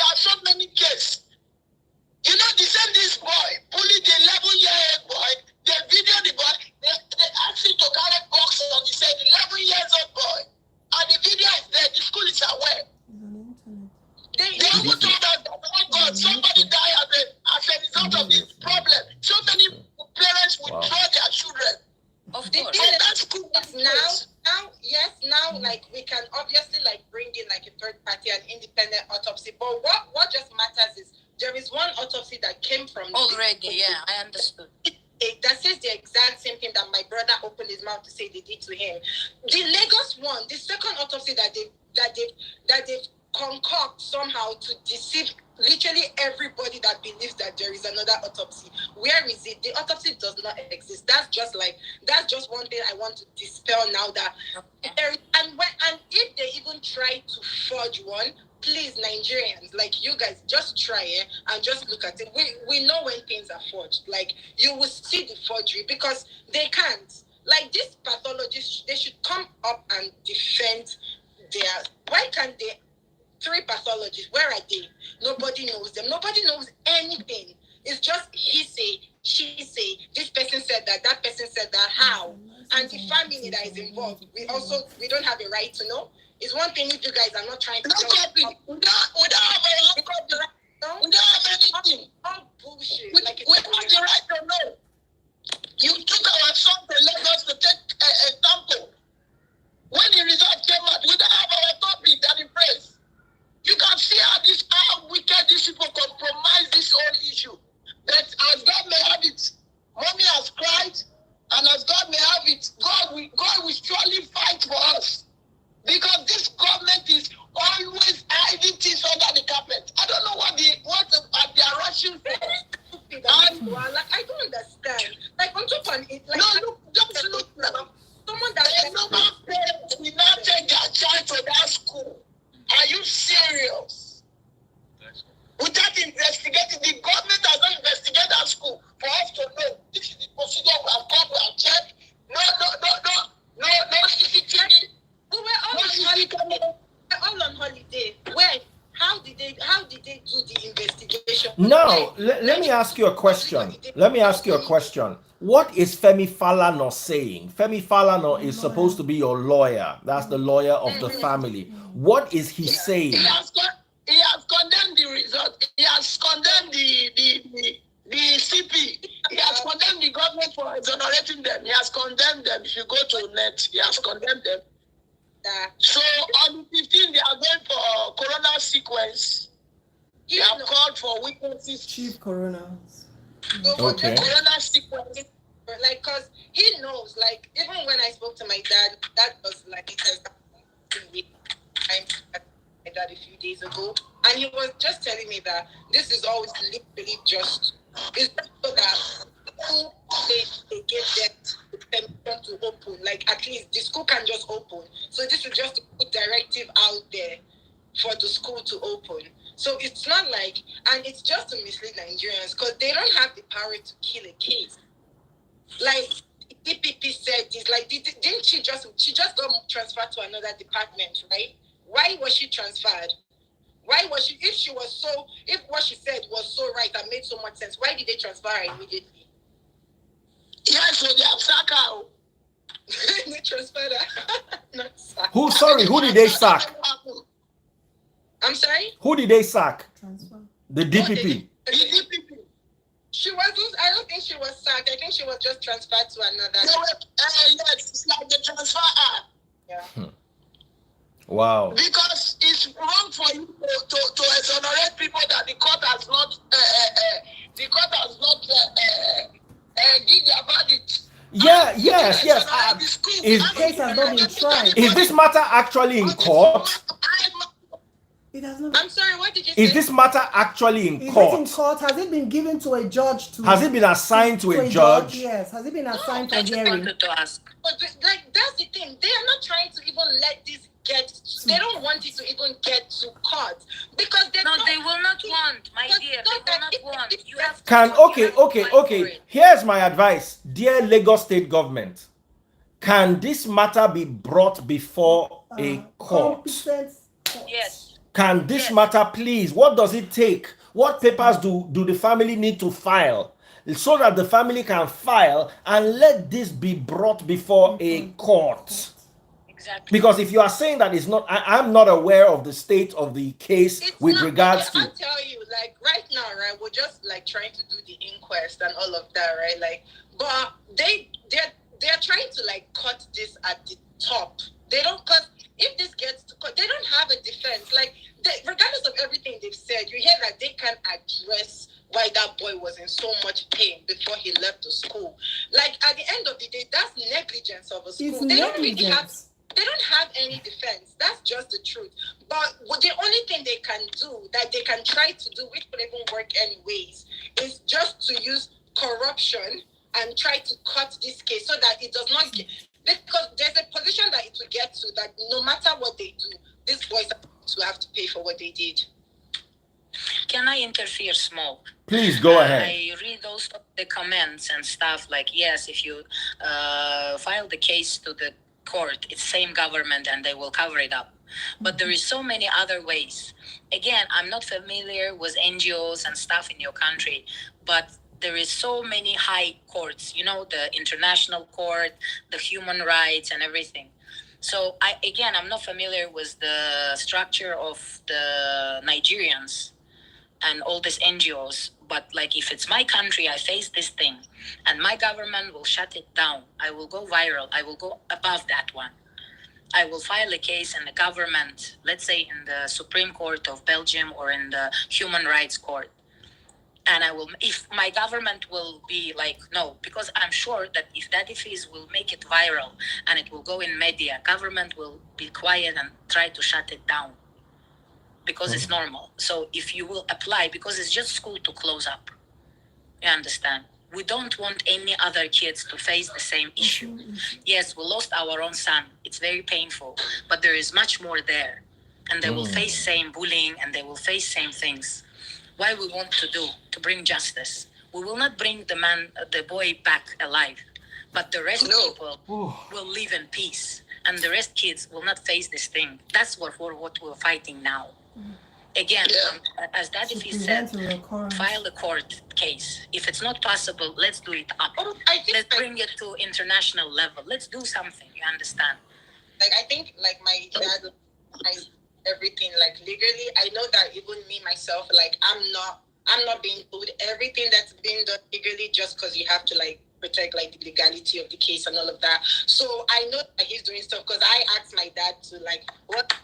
are so many cases. You know, they send this boy, bullied the 11-year-old boy, they video the boy, they asked him to carry box on his head, 11 years old boy. And the video is there, the school is aware. They even told us that, oh God, somebody died as a result of this problem. So many parents would throw their children. Of The course. thing That's cool. now, like we can obviously like bring in like a third party and independent autopsy. But what just matters is there is one autopsy that came from Already, yeah, I understood. That says the exact same thing that my brother opened his mouth to say they did to him. The Lagos one, the second autopsy that they've concoct somehow to deceive literally everybody that believes that there is another autopsy. Where is it? The autopsy does not exist. That's just one thing I want to dispel now that there is, and if they even try to forge one, please, Nigerians, like you guys, just try it and just look at it. We know when things are forged. Like you will see the forgery because they can't. Like these pathologists, they should come up and defend their. Why can't they? 3 pathologists, where are they? Nobody knows them. Nobody knows anything. It's just he say, she say, this person said that person said that. How? And the family that is involved, we don't have a right to know. It's one thing if you guys are not trying to We don't have anything. All bullshit. We have the right to know. You took our son to Lagos to take a sample. When the result came out, we don't have our topic that in place. You can see how wicked these people compromise this whole issue. But as God may have it, mommy has cried, and as God may have it, God will surely fight for us. Because this government is always hiding things under the carpet. I don't know what they are rushing for. I don't understand. Like on top of it, like just look now. Someone that parents will not take their child to that school. Are you serious? Without investigating, the government has not investigated that school for us to know this is the procedure we have come, we have checked. No CCTV. We were all on holiday. Where? How did they do the investigation? Now, let me ask you a question. What is Femi Falana saying? Femi Falana is supposed to be your lawyer. That's the lawyer of the family. What is he saying? He has condemned the result. He has condemned the CP. He has condemned the government for exonerating them. He has condemned them. If you go to net, he has condemned them. So on the 15th, they are going for corona sequence. They have called for witnesses. Chief Corona. Okay. Corona sequence. Like, cause he knows. Like, even when I spoke to my dad, that was like my dad a few days ago, and he was just telling me that this is always literally just it's so that they give them permission to open. Like at least the school can just open. So this is just to put directive out there for the school to open. So it's not like, and it's just to mislead Nigerians because they don't have the power to kill a kid. Like DPP said this, like didn't she just got transferred to another department, right? Why was she transferred? Why was she, if what she said was so right and made so much sense, why did they transfer her immediately? Yes, so they have Saga. They transferred her. Not Saga. Who did they sack? I'm sorry? Who did they sack? Transfer. The DPP. The DPP. She wasn't, I don't think she was sacked. I think she was just transferred to another. Yes, it's like they transfer her. Yeah. Wow. Because it's wrong for you to exonerate people that the court has not give their verdict. Yeah, yes. Case has not been tried. Is this matter actually in court? It has not. I'm sorry, what did you say? Is this matter actually in Is court? it in court? Has it been given to a judge? Has it been assigned to a judge? Yes. Has it been assigned for I just hearing? wanted to ask. But like that's the thing. They are not trying to even let this get. They don't want it to even get to court because they No, don't, they will not want, my But dear. don't They will that- not want. You have to. Can you have to fight for okay. it. Here's my advice, dear Lagos State government. Can this matter be brought before a court? Competent court. Yes. Can this Yes. matter, please? What does it take? What papers do the family need to file so that the family can file and let this be brought before a court? Exactly. Because if you are saying that it's not, I'm not aware of the state of the case It's with not, regards okay, to. I'll tell you, like right now, right, we're just like trying to do the inquest and all of that, right? Like, but they're trying to like cut this at the top. They don't, cause if this gets to court, they don't have a defense. Like, regardless of everything they've said, you hear that they can address why that boy was in so much pain before he left the school. Like at the end of the day, that's negligence of a school. It's They don't really have. negligence. They don't have any defense. That's just the truth. But the only thing they can do, that they can try to do, which will even work anyways, is just to use corruption and try to cut this case so that it does not get, because there's a position that it will get to that no matter what they do, these boys will have to pay for what they did. Can I interfere small? Please go ahead. I read also the comments and stuff like, yes, if you file the case to the court, it's same government and they will cover it up. But there is so many other ways. Again, I'm not familiar with NGOs and stuff in your country, but there is so many high courts, you know, the international court, the human rights and everything. So I'm not familiar with the structure of the Nigerians and all these NGOs, but like if it's my country, I face this thing and my government will shut it down. I will go viral. I will go above that one. I will file a case in the government, let's say in the Supreme Court of Belgium or in the Human Rights Court. And I will, if my government will be like, no, because I'm sure that if that defeat will make it viral and it will go in media, government will be quiet and try to shut it down because it's normal. So if you will apply, because it's just school to close up, you understand? We don't want any other kids to face the same issue. Yes, we lost our own son. It's very painful, but there is much more there. And they will face same bullying and they will face same things. Why we want to do, to bring justice. We will not bring the boy back alive, but the rest people will live in peace. And the rest kids will not face this thing. That's what we're fighting now. Again, as Daddy Fee said, file a court case. If it's not possible, let's do it up. Let's bring it to international level. Let's do something, you understand? Like, I think, like, my dad, everything, like, legally, I know that even me, myself, like, I'm not being told everything that's being done legally just because you have to, like, protect, like, the legality of the case and all of that. So I know that he's doing stuff because I asked my dad to, like, what's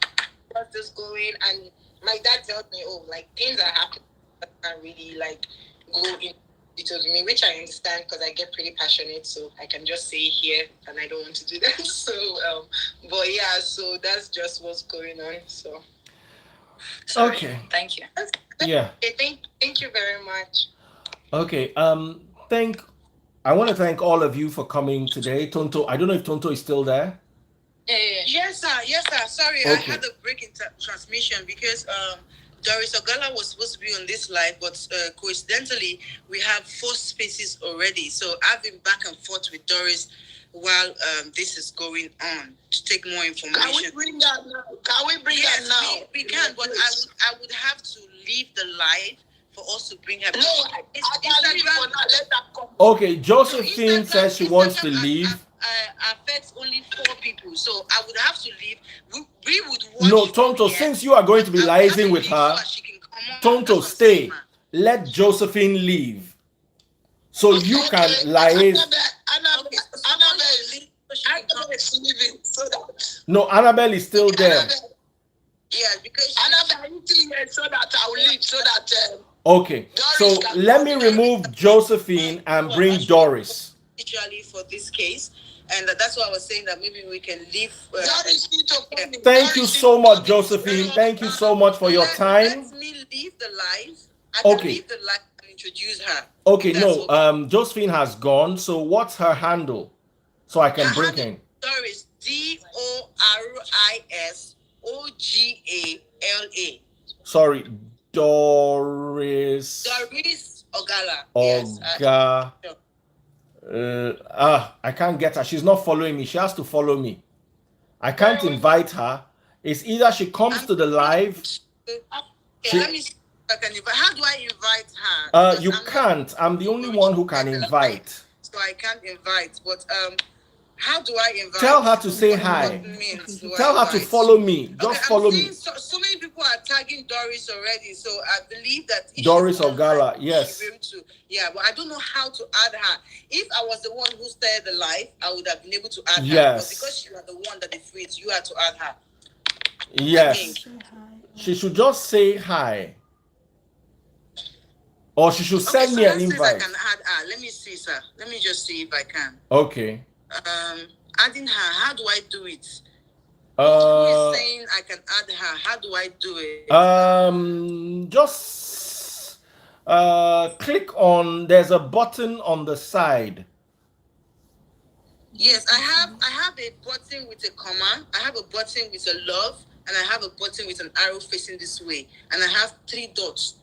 this going? And my dad tells me, oh, like, things are happening. I can't really, like, go in details with me, which I understand because I get pretty passionate, so I can just say here, and I don't want to do that. So, but yeah, so that's just what's going on. So, sorry. Okay. Thank you. Yeah. Okay, thank you very much. Okay. I want to thank all of you for coming today. Tonto, I don't know if Tonto is still there. Yes, sir. Yes, sir. Sorry, I Okay. had a break in transmission because Doris Ogala was supposed to be on this live, but coincidentally, we have 4 spaces already. So I've been back and forth with Doris while this is going on to take more information. Can we bring that now? Can we bring that now? We can, but I would have to leave the live for us to bring her. No, I can leave for now. Let her come. Okay, Josephine says she wants to leave. Affects only 4 people, so I would have to leave. We would watch. No, Tonto, since you are going to be liaising with her, Tonto, stay. Let Josephine leave. So you can liaise. Annabelle is leaving, so that. No, Annabelle is still there. Yeah, because Annabelle is here so that I will leave, so that. Okay, so let me remove Josephine and bring Doris. Especially for this case, And that's why I was saying that maybe we can leave. That is it, Oromoni. Thank you so much, Josephine. Thank you so much for your time. Let me leave the live. I Okay. can leave the live and introduce her. Okay, If that's no, okay. Josephine has gone. So what's her handle? So I can Her bring handle her in. Doris, DORISOGALA. Sorry, Doris Doris Ogala. Oga. I can't get her. She's not following me. She has to follow me. I can't invite her. It's either she comes to the live. Okay, let me see if I can invite. How do I invite her? Because You I'm not- can't. I'm the only one who can invite. So I can't invite. But how do I invite? Tell her to say What hi. means do I Tell her to invite? follow me. Just Okay, follow I'm me. seeing so many people are tagging Doris already, so I believe that if Doris she's online, Ogala, she'll yes. be able to- yeah, but I don't know how to add her. If I was the one who started the live, I would have been able to add her. Yes. But because you are the one that is free, you had to add her. Yes. Say hi. She should just say hi. Or she should Okay, send so me an that says I invite. can add her. Let me see, sir. Let me just see if I can. Okay. Adding her. How do I do it? Who Uh, is saying I can add her? How do I do it? Just click on. There's a button on the side. Yes, I have a button with a comma, I have a button with a love, and I have a button with an arrow facing this way, and I have 3 dots.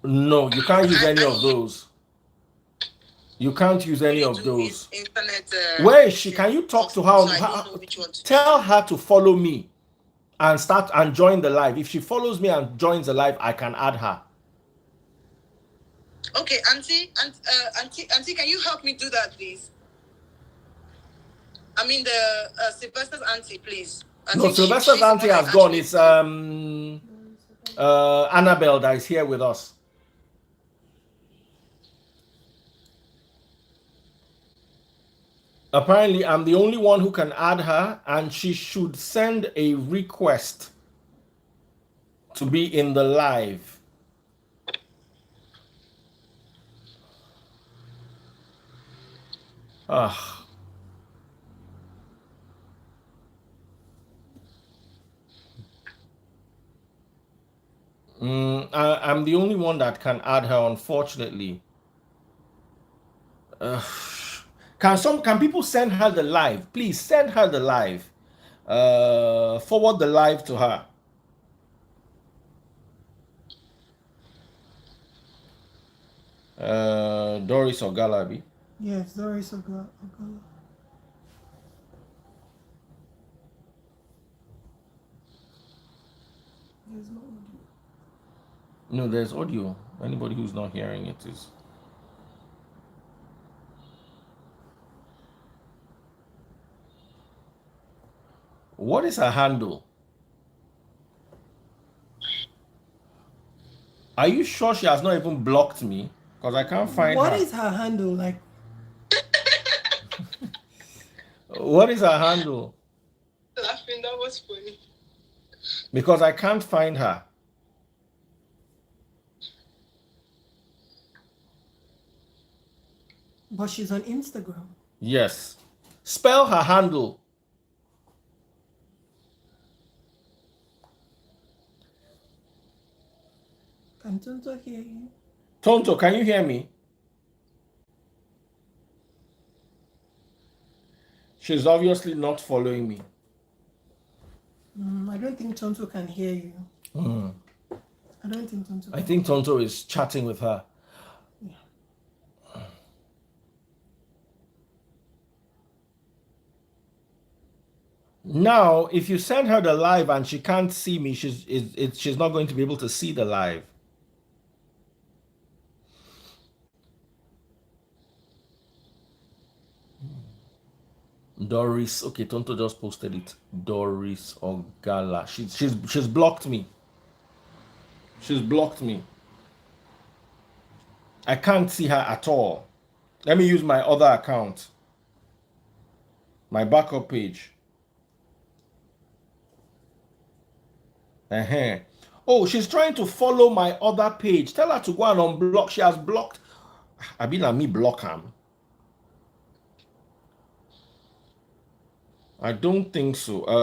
No, you can't use any of I- those. You can't use any Really of do those. is internet. Where is she? Can you talk to her? So I don't know which one to Tell her to follow me and start and join the live. If she follows me and joins the live, I can add her. Okay, auntie, can you help me do that, please? I mean the Sylvester's auntie, please. I No, think Sylvester's she's the auntie one has that gone. actually- It's Annabelle that is here with us. Apparently, I'm the only one who can add her, and she should send a request to be in the live. Ah. I'm the only one that can add her, unfortunately. Can people send her the live? Please send her the live. Forward the live to her. Doris or Galabi. Yes, Doris Ogala. There's no audio. No, there's audio. Anybody who's not hearing it is. What is her handle? Are you sure she has not even blocked me? Because I can't find What her. is her handle? Like, What is her handle? Laughing, that was funny. Because I can't find her. but she's on Instagram. Yes. Spell her handle. Can Tonto hear you? Tonto, can you hear me? She's obviously not following me. I don't think Tonto can hear you. I don't think Tonto. I think Tonto is chatting with her. Now, if you send her the live and she can't see me, she's not going to be able to see the live. Doris, okay, Tonto just posted it. Doris Ogala. She's blocked me. She's blocked me. I can't see her at all. Let me use my other account. My backup page. Oh, she's trying to follow my other page. Tell her to go and unblock. She has blocked. I be like me block her. I don't think so. I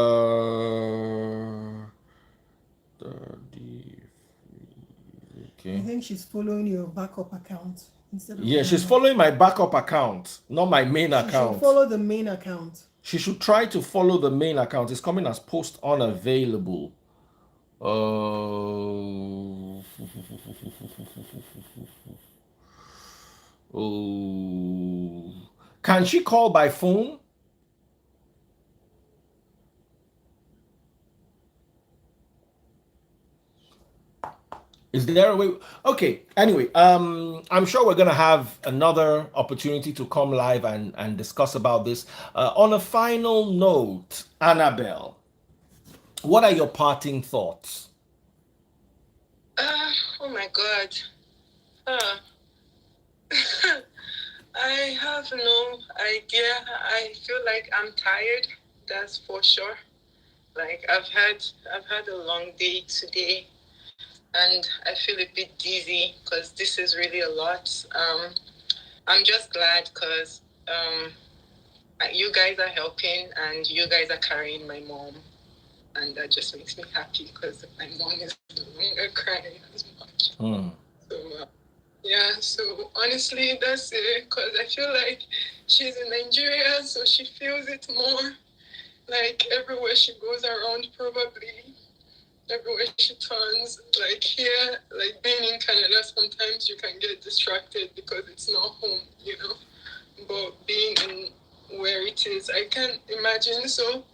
Okay. think she's following your backup account instead of Yeah, the she's normal. following my backup account, not my main She should account. follow the main account. She should try to follow the main account. It's coming as post unavailable. Oh, oh. Can she call by phone? Is there a way? Okay. Anyway, I'm sure we're gonna have another opportunity to come live and discuss about this. On a final note, Annabelle, what are your parting thoughts? Oh my God. Uh, I have no idea. I feel like I'm tired. That's for sure. Like I've had a long day today, and I feel a bit dizzy because this is really a lot. I'm just glad because you guys are helping and you guys are carrying my mom, and that just makes me happy because my mom is no longer crying as much. So yeah, so honestly, that's it. Because I feel like she's in Nigeria, so she feels it more. Like everywhere she goes around, probably everywhere she turns. Like here, like being in Canada, sometimes you can get distracted because it's not home, you know. But being in where it is, I can't imagine. So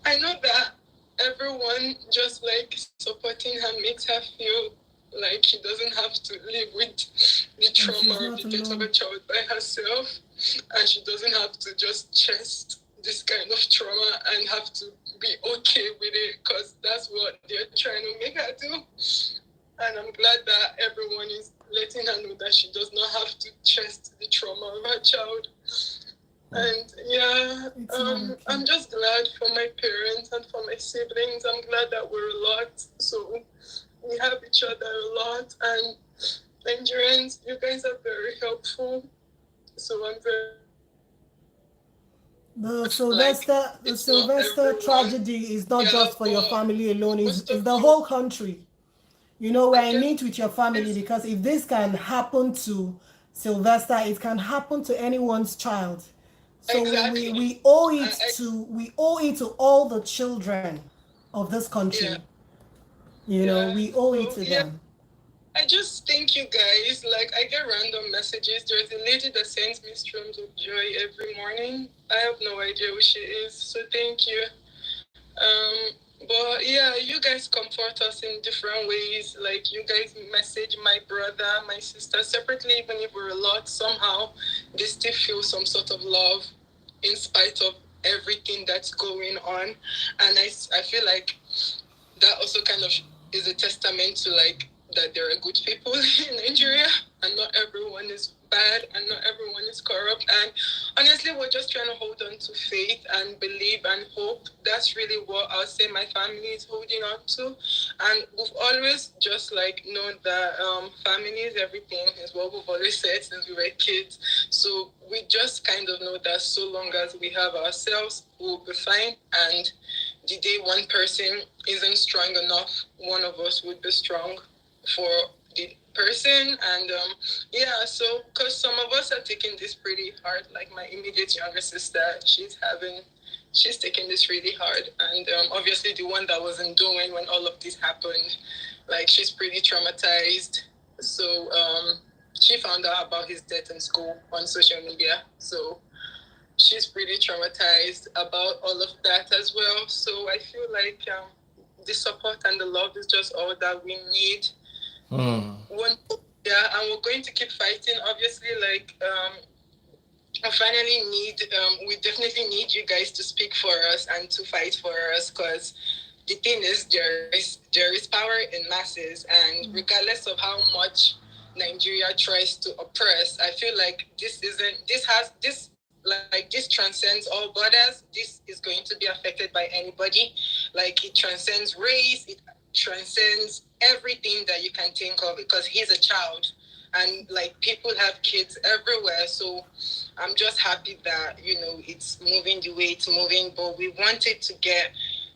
I know that everyone just like supporting her makes her feel like she doesn't have to live with the trauma of the death of a child by herself, and she doesn't have to just chest this kind of trauma and have to be okay with it, because that's what they're trying to make her do. And I'm glad that everyone is letting her know that she does not have to chest the trauma of her child. And yeah, I'm just glad for my parents and for my siblings. I'm glad that we're a lot, so we have each other a lot. And Nigerians, you guys are very helpful. So I'm very The like Sylvester, the it's not Sylvester everyone. tragedy is not Yeah, just for your but family alone, most it's of the you, whole country. You know, we're I in guess, it with your family, because if this can happen to Sylvester, it can happen to anyone's child. So exactly. we owe it to all the children of this country. Yeah, You know, yeah. we owe it So to yeah, them. I just thank you guys. Like I get random messages. There's a lady that sends me streams of joy every morning. I have no idea who she is. So thank you. But yeah, you guys comfort us in different ways. Like you guys message my brother, my sister separately, even if we're a lot, somehow they still feel some sort of love in spite of everything that's going on. And I feel like that also kind of is a testament to like that there are good people in Nigeria, and not everyone is bad, and not everyone is corrupt. And honestly, we're just trying to hold on to faith and believe and hope. That's really what I'll say my family is holding on to. And we've always just like known that family is everything, is what we've always said since we were kids. So we just kind of know that so long as we have ourselves, we'll be fine. And the day one person isn't strong enough, one of us would be strong for the person. And yeah, so because some of us are taking this pretty hard, like my immediate younger sister, she's taking this really hard. And obviously the one that wasn't doing when all of this happened, like she's pretty traumatized. So she found out about his death in school on social media. So she's pretty traumatized about all of that as well. So I feel like the support and the love is just all that we need. Yeah, and we're going to keep fighting. Obviously, like I finally need. We definitely need you guys to speak for us and to fight for us, because the thing is, there is power in masses, and regardless of how much Nigeria tries to oppress, I feel like this transcends all borders. This is going to be affected by anybody. Like it transcends race, it transcends everything that you can think of, because he's a child. and like people have kids everywhere. So I'm just happy that it's moving the way it's moving, but we wanted to get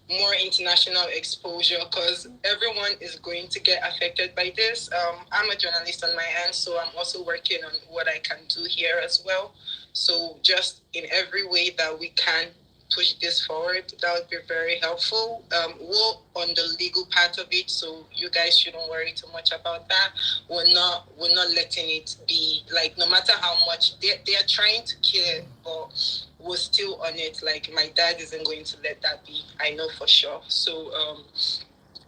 more international exposure because everyone is going to get affected by this. I'm a journalist on my end, so I'm also working on what I can do here as well. So just in every way that we can push this forward, that would be very helpful. We're on the legal part of it, so you guys shouldn't worry too much about that. We're not letting it be like, no matter how much they're trying to kill it, but we're still on it. Like my dad isn't going to let that be. I know for sure. So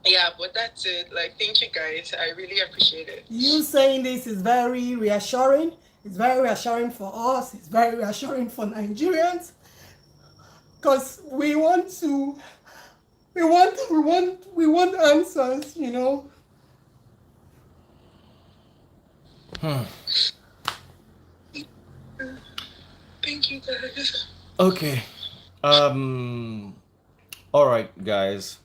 yeah, but that's it. Like, thank you guys. I really appreciate it. You saying this is very reassuring. It's very reassuring for us. It's very reassuring for Nigerians. Because we want answers, Thank you guys. Okay. All right, guys.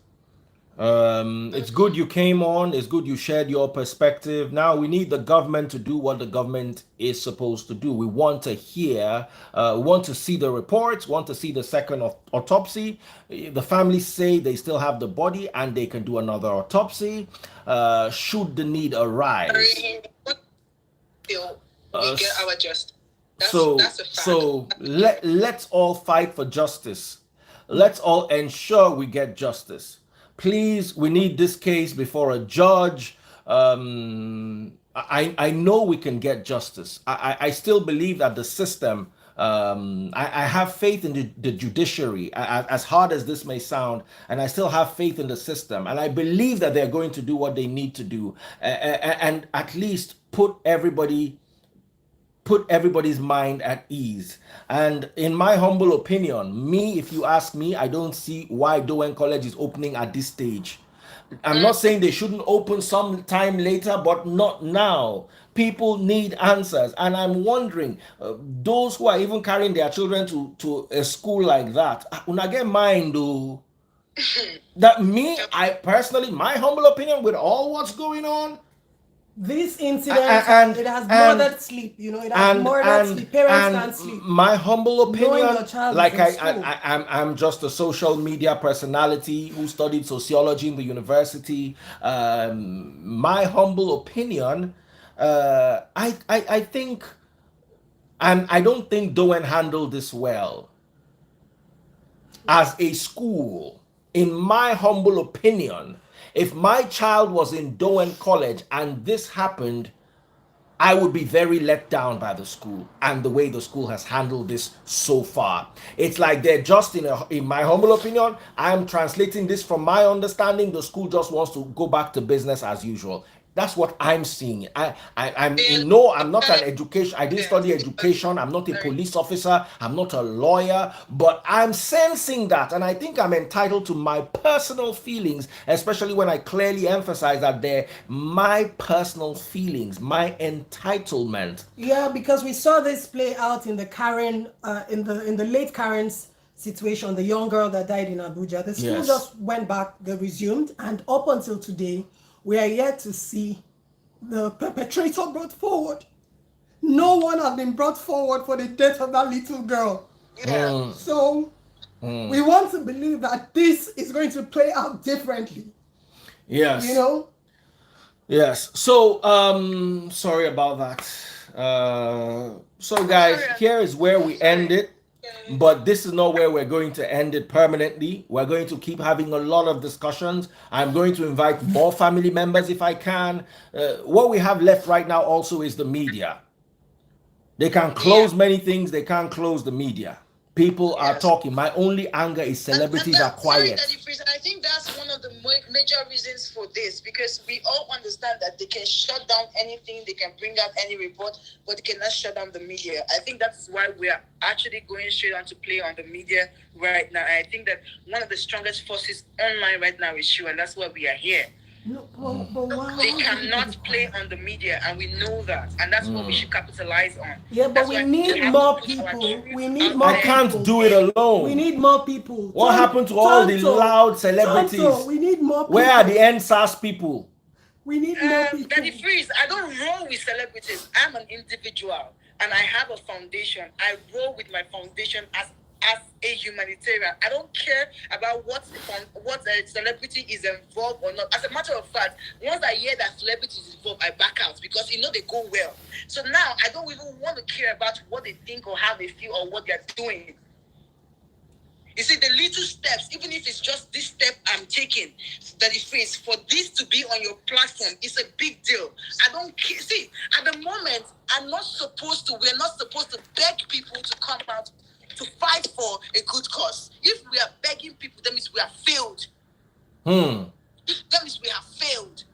It's good you came on. It's good you shared your perspective. Now we need the government to do what the government is supposed to do. We want to hear, want to see the reports, want to see the second autopsy. The families say they still have the body and they can do another autopsy should the need arise. We get our justice. That's a fact. So let's all fight for justice. Let's all ensure we get justice. Please, we need this case before a judge. I know we can get justice. I still believe that the system, I have faith in the judiciary, as hard as this may sound, and I still have faith in the system. And I believe that they're going to do what they need to do and at least put everybody's mind at ease. And in my humble opinion, if you ask me, I don't see why Dowen College is opening at this stage. I'm not saying they shouldn't open some time later, but not now. People need answers. And I'm wondering, those who are even carrying their children to a school like that, una get mind though. That I personally, my humble opinion with all what's going on, this incident, it has murdered sleep. It has murdered sleep. Parents can't sleep. My humble opinion, like I'm just a social media personality who studied sociology in the university. My humble opinion, I think, and I don't think Dowen handled this well as a school. In my humble opinion, if my child was in Dowen College and this happened, I would be very let down by the school and the way the school has handled this so far. It's like they're just, in my humble opinion, I'm translating this from my understanding, the school just wants to go back to business as usual. That's what I'm seeing. I'm not an education. I didn't study education. I'm not a police officer. I'm not a lawyer, but I'm sensing that, and I think I'm entitled to my personal feelings, especially when I clearly emphasize that they're my personal feelings, my entitlement. Yeah, because we saw this play out in the Karen, in the late Karen's situation, the young girl that died in Abuja. The school just went back. They resumed, and up until today, we are yet to see the perpetrator brought forward. No one has been brought forward for the death of that little girl. Yeah. So we want to believe that this is going to play out differently. Yes. Yes. So sorry about that. So guys, here is where we end it. But this is not where we're going to end it permanently. We're going to keep having a lot of discussions. I'm going to invite more family members if I can. What we have left right now also is the media. They can close many things. They can't close the media. People are talking. My only anger is celebrities are quiet. I think that's one of the major reasons for this, because we all understand that they can shut down anything, they can bring out any report, but they cannot shut down the media. I think that's why we are actually going straight on to play on the media right now. And I think that one of the strongest forces online right now is you, and that's why we are here. No, but why? They cannot play on the media, and we know that, and that's what we should capitalize on. Yeah, but we need more people. We need more. I can't do it alone. We need more people. What happened to all the loud celebrities? We need more people. Where are the NSAS people? We need more people. Daddy Freeze, I don't roll with celebrities. I'm an individual and I have a foundation. I roll with my foundation as a humanitarian. I don't care about what a celebrity is involved or not. As a matter of fact, once I hear that celebrity is involved, I back out because they go well. So now I don't even want to care about what they think or how they feel or what they're doing. You see, the little steps, even if it's just this step I'm taking, that is face, for this to be on your platform, it's a big deal. I don't care. See, at the moment, we're not supposed to beg people to come out to fight for a good cause. If we are begging people, that means we have failed. That means we have failed.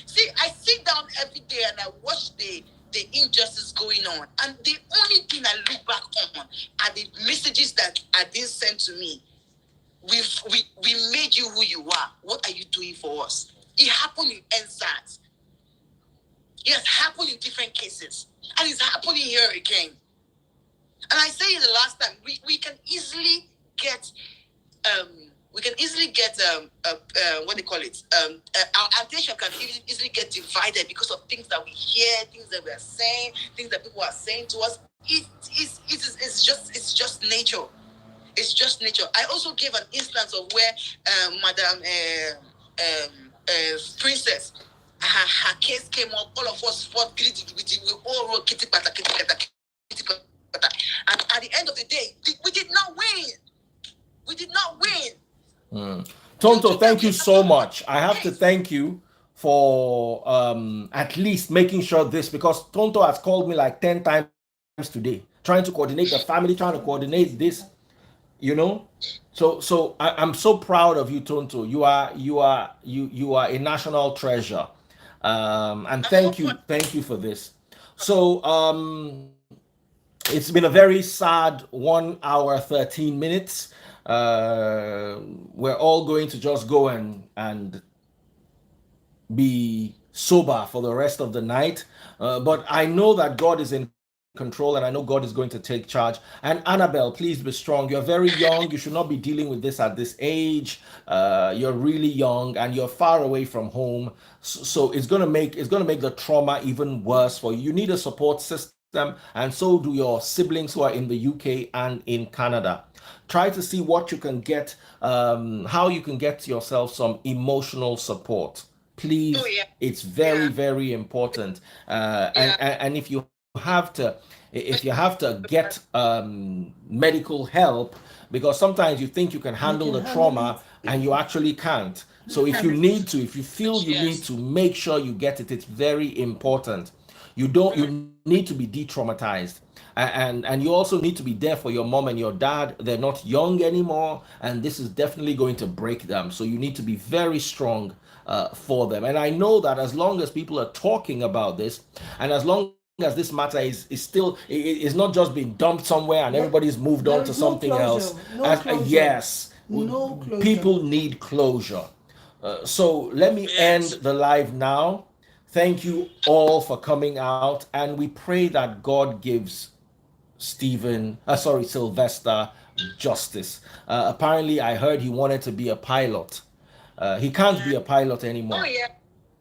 See, I sit down every day and I watch the injustice going on. And the only thing I look back on are the messages that are being sent to me. We made you who you are. What are you doing for us? It happened in NSAS. It has happened in different cases. And it's happening here again. And I say it the last time, we can easily get what they call it. Our attention can easily get divided because of things that we hear, things that we are saying, things that people are saying to us. It's just nature. It's just nature. I also gave an instance of where Madam Princess, her case came up. All of us fought. We all wrote kitty pata. And at the end of the day, we did not win. We did not win. Tonto, thank you so much. I have to thank you for at least making sure this, because Tonto has called me like 10 times today, trying to coordinate the family, trying to coordinate this, So I'm so proud of you, Tonto. You are a national treasure. And thank you for this. So it's been a very sad 1 hour 13 minutes. We're all going to just go and be sober for the rest of the night, but I know that God is in control, and I know God is going to take charge. And Annabelle, please be strong. You're very young. You should not be dealing with this at this age. You're really young and you're far away from home, so it's going to make the trauma even worse for you. You need a support system, and so do your siblings who are in the UK and in Canada. Try to see what you can get, how you can get yourself some emotional support, please. It's very, very important. And if you have to get medical help, because sometimes you think you can handle the trauma and you actually can't. So if you feel you need to, make sure you get it. It's very important. You need to be de-traumatized, and you also need to be there for your mom and your dad. They're not young anymore, and this is definitely going to break them. So you need to be very strong for them. And I know that as long as people are talking about this, and as long as this matter is still, is not just being dumped somewhere and everybody's moved on to something else. Yes, people need closure. So let me end the live now. Thank you all for coming out, and we pray that God gives Sylvester justice. Apparently, I heard he wanted to be a pilot. He can't be a pilot anymore.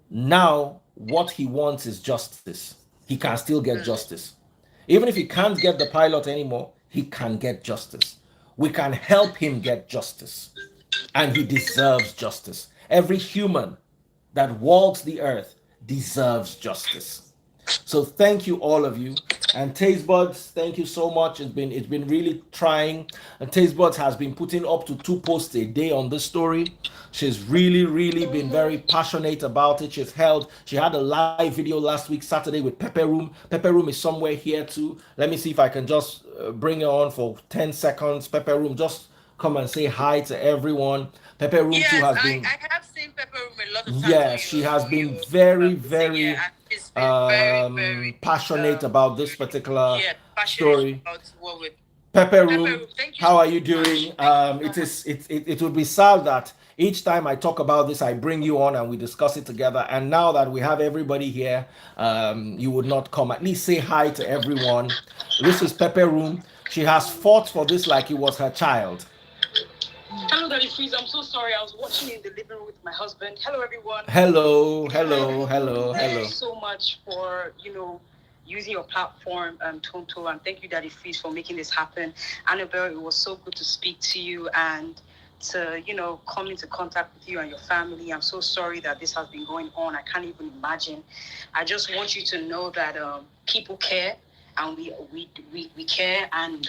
Now, what he wants is justice. He can still get justice. Even if he can't get the pilot anymore, he can get justice. We can help him get justice, and he deserves justice. Every human that walks the earth deserves justice. So thank you, all of you. And Taste Buds, thank you so much. It's been really trying. And Taste Buds has been putting up to 2 posts a day on this story. She's really been very passionate about it. She had a live video last week, Saturday, with Pepper Room. Pepper Room is somewhere here too. Let me see if I can just bring her on for 10 seconds. Pepper Room, just come and say hi to everyone. Pepper Room too has been. I have seen Pepper Room a lot of times. Yes, she has been very passionate about this particular story. Pepper Room, how are you doing? It would be sad that each time I talk about this, I bring you on and we discuss it together. And now that we have everybody here, you would not come. At least say hi to everyone. This is Pepper Room. She has fought for this like it was her child. Hello, Daddy Freeze. I'm so sorry. I was watching in the living room with my husband. Hello, everyone. Hello. Thank you so much for, using your platform, Tonto, and thank you, Daddy Freeze, for making this happen. Annabelle, it was so good to speak to you and to, come into contact with you and your family. I'm so sorry that this has been going on. I can't even imagine. I just want you to know that people care, and we care, and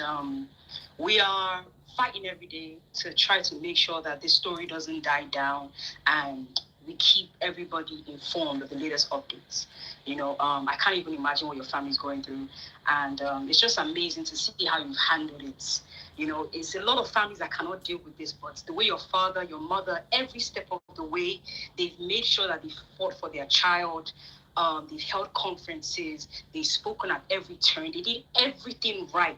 we are fighting every day to try to make sure that this story doesn't die down, and we keep everybody informed of the latest updates. I can't even imagine what your family's going through, and it's just amazing to see how you've handled it. It's a lot of families that cannot deal with this, but the way your father, your mother, every step of the way, they've made sure that they've fought for their child. They've held conferences, they've spoken at every turn, they did everything right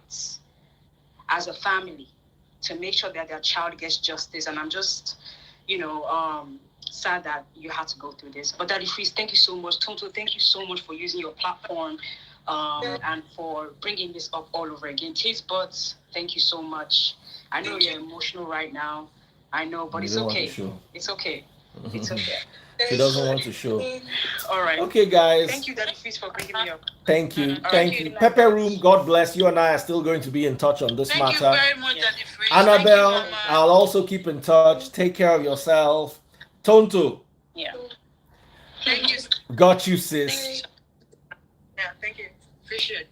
as a family to make sure that their child gets justice. And I'm just, sad that you had to go through this. But Daddy Freeze, thank you so much. Tonto, thank you so much for using your platform and for bringing this up all over again. Taste Buds, thank you so much. I know you're emotional right now. I know, but it's okay. It's okay. It's okay. She doesn't want to show. All right. Okay, guys. Thank you, Daddy Freeze, for bringing me up. Thank you. All Thank right. you. Pepper Room, God bless. You and I are still going to be in touch on this Thank matter. you very much, Daddy Freeze. Annabelle, Thank you, Mama. I'll also keep in touch. Take care of yourself. Tonto, Yeah. Thank you. got you, sis. Yeah, thank you. Appreciate it.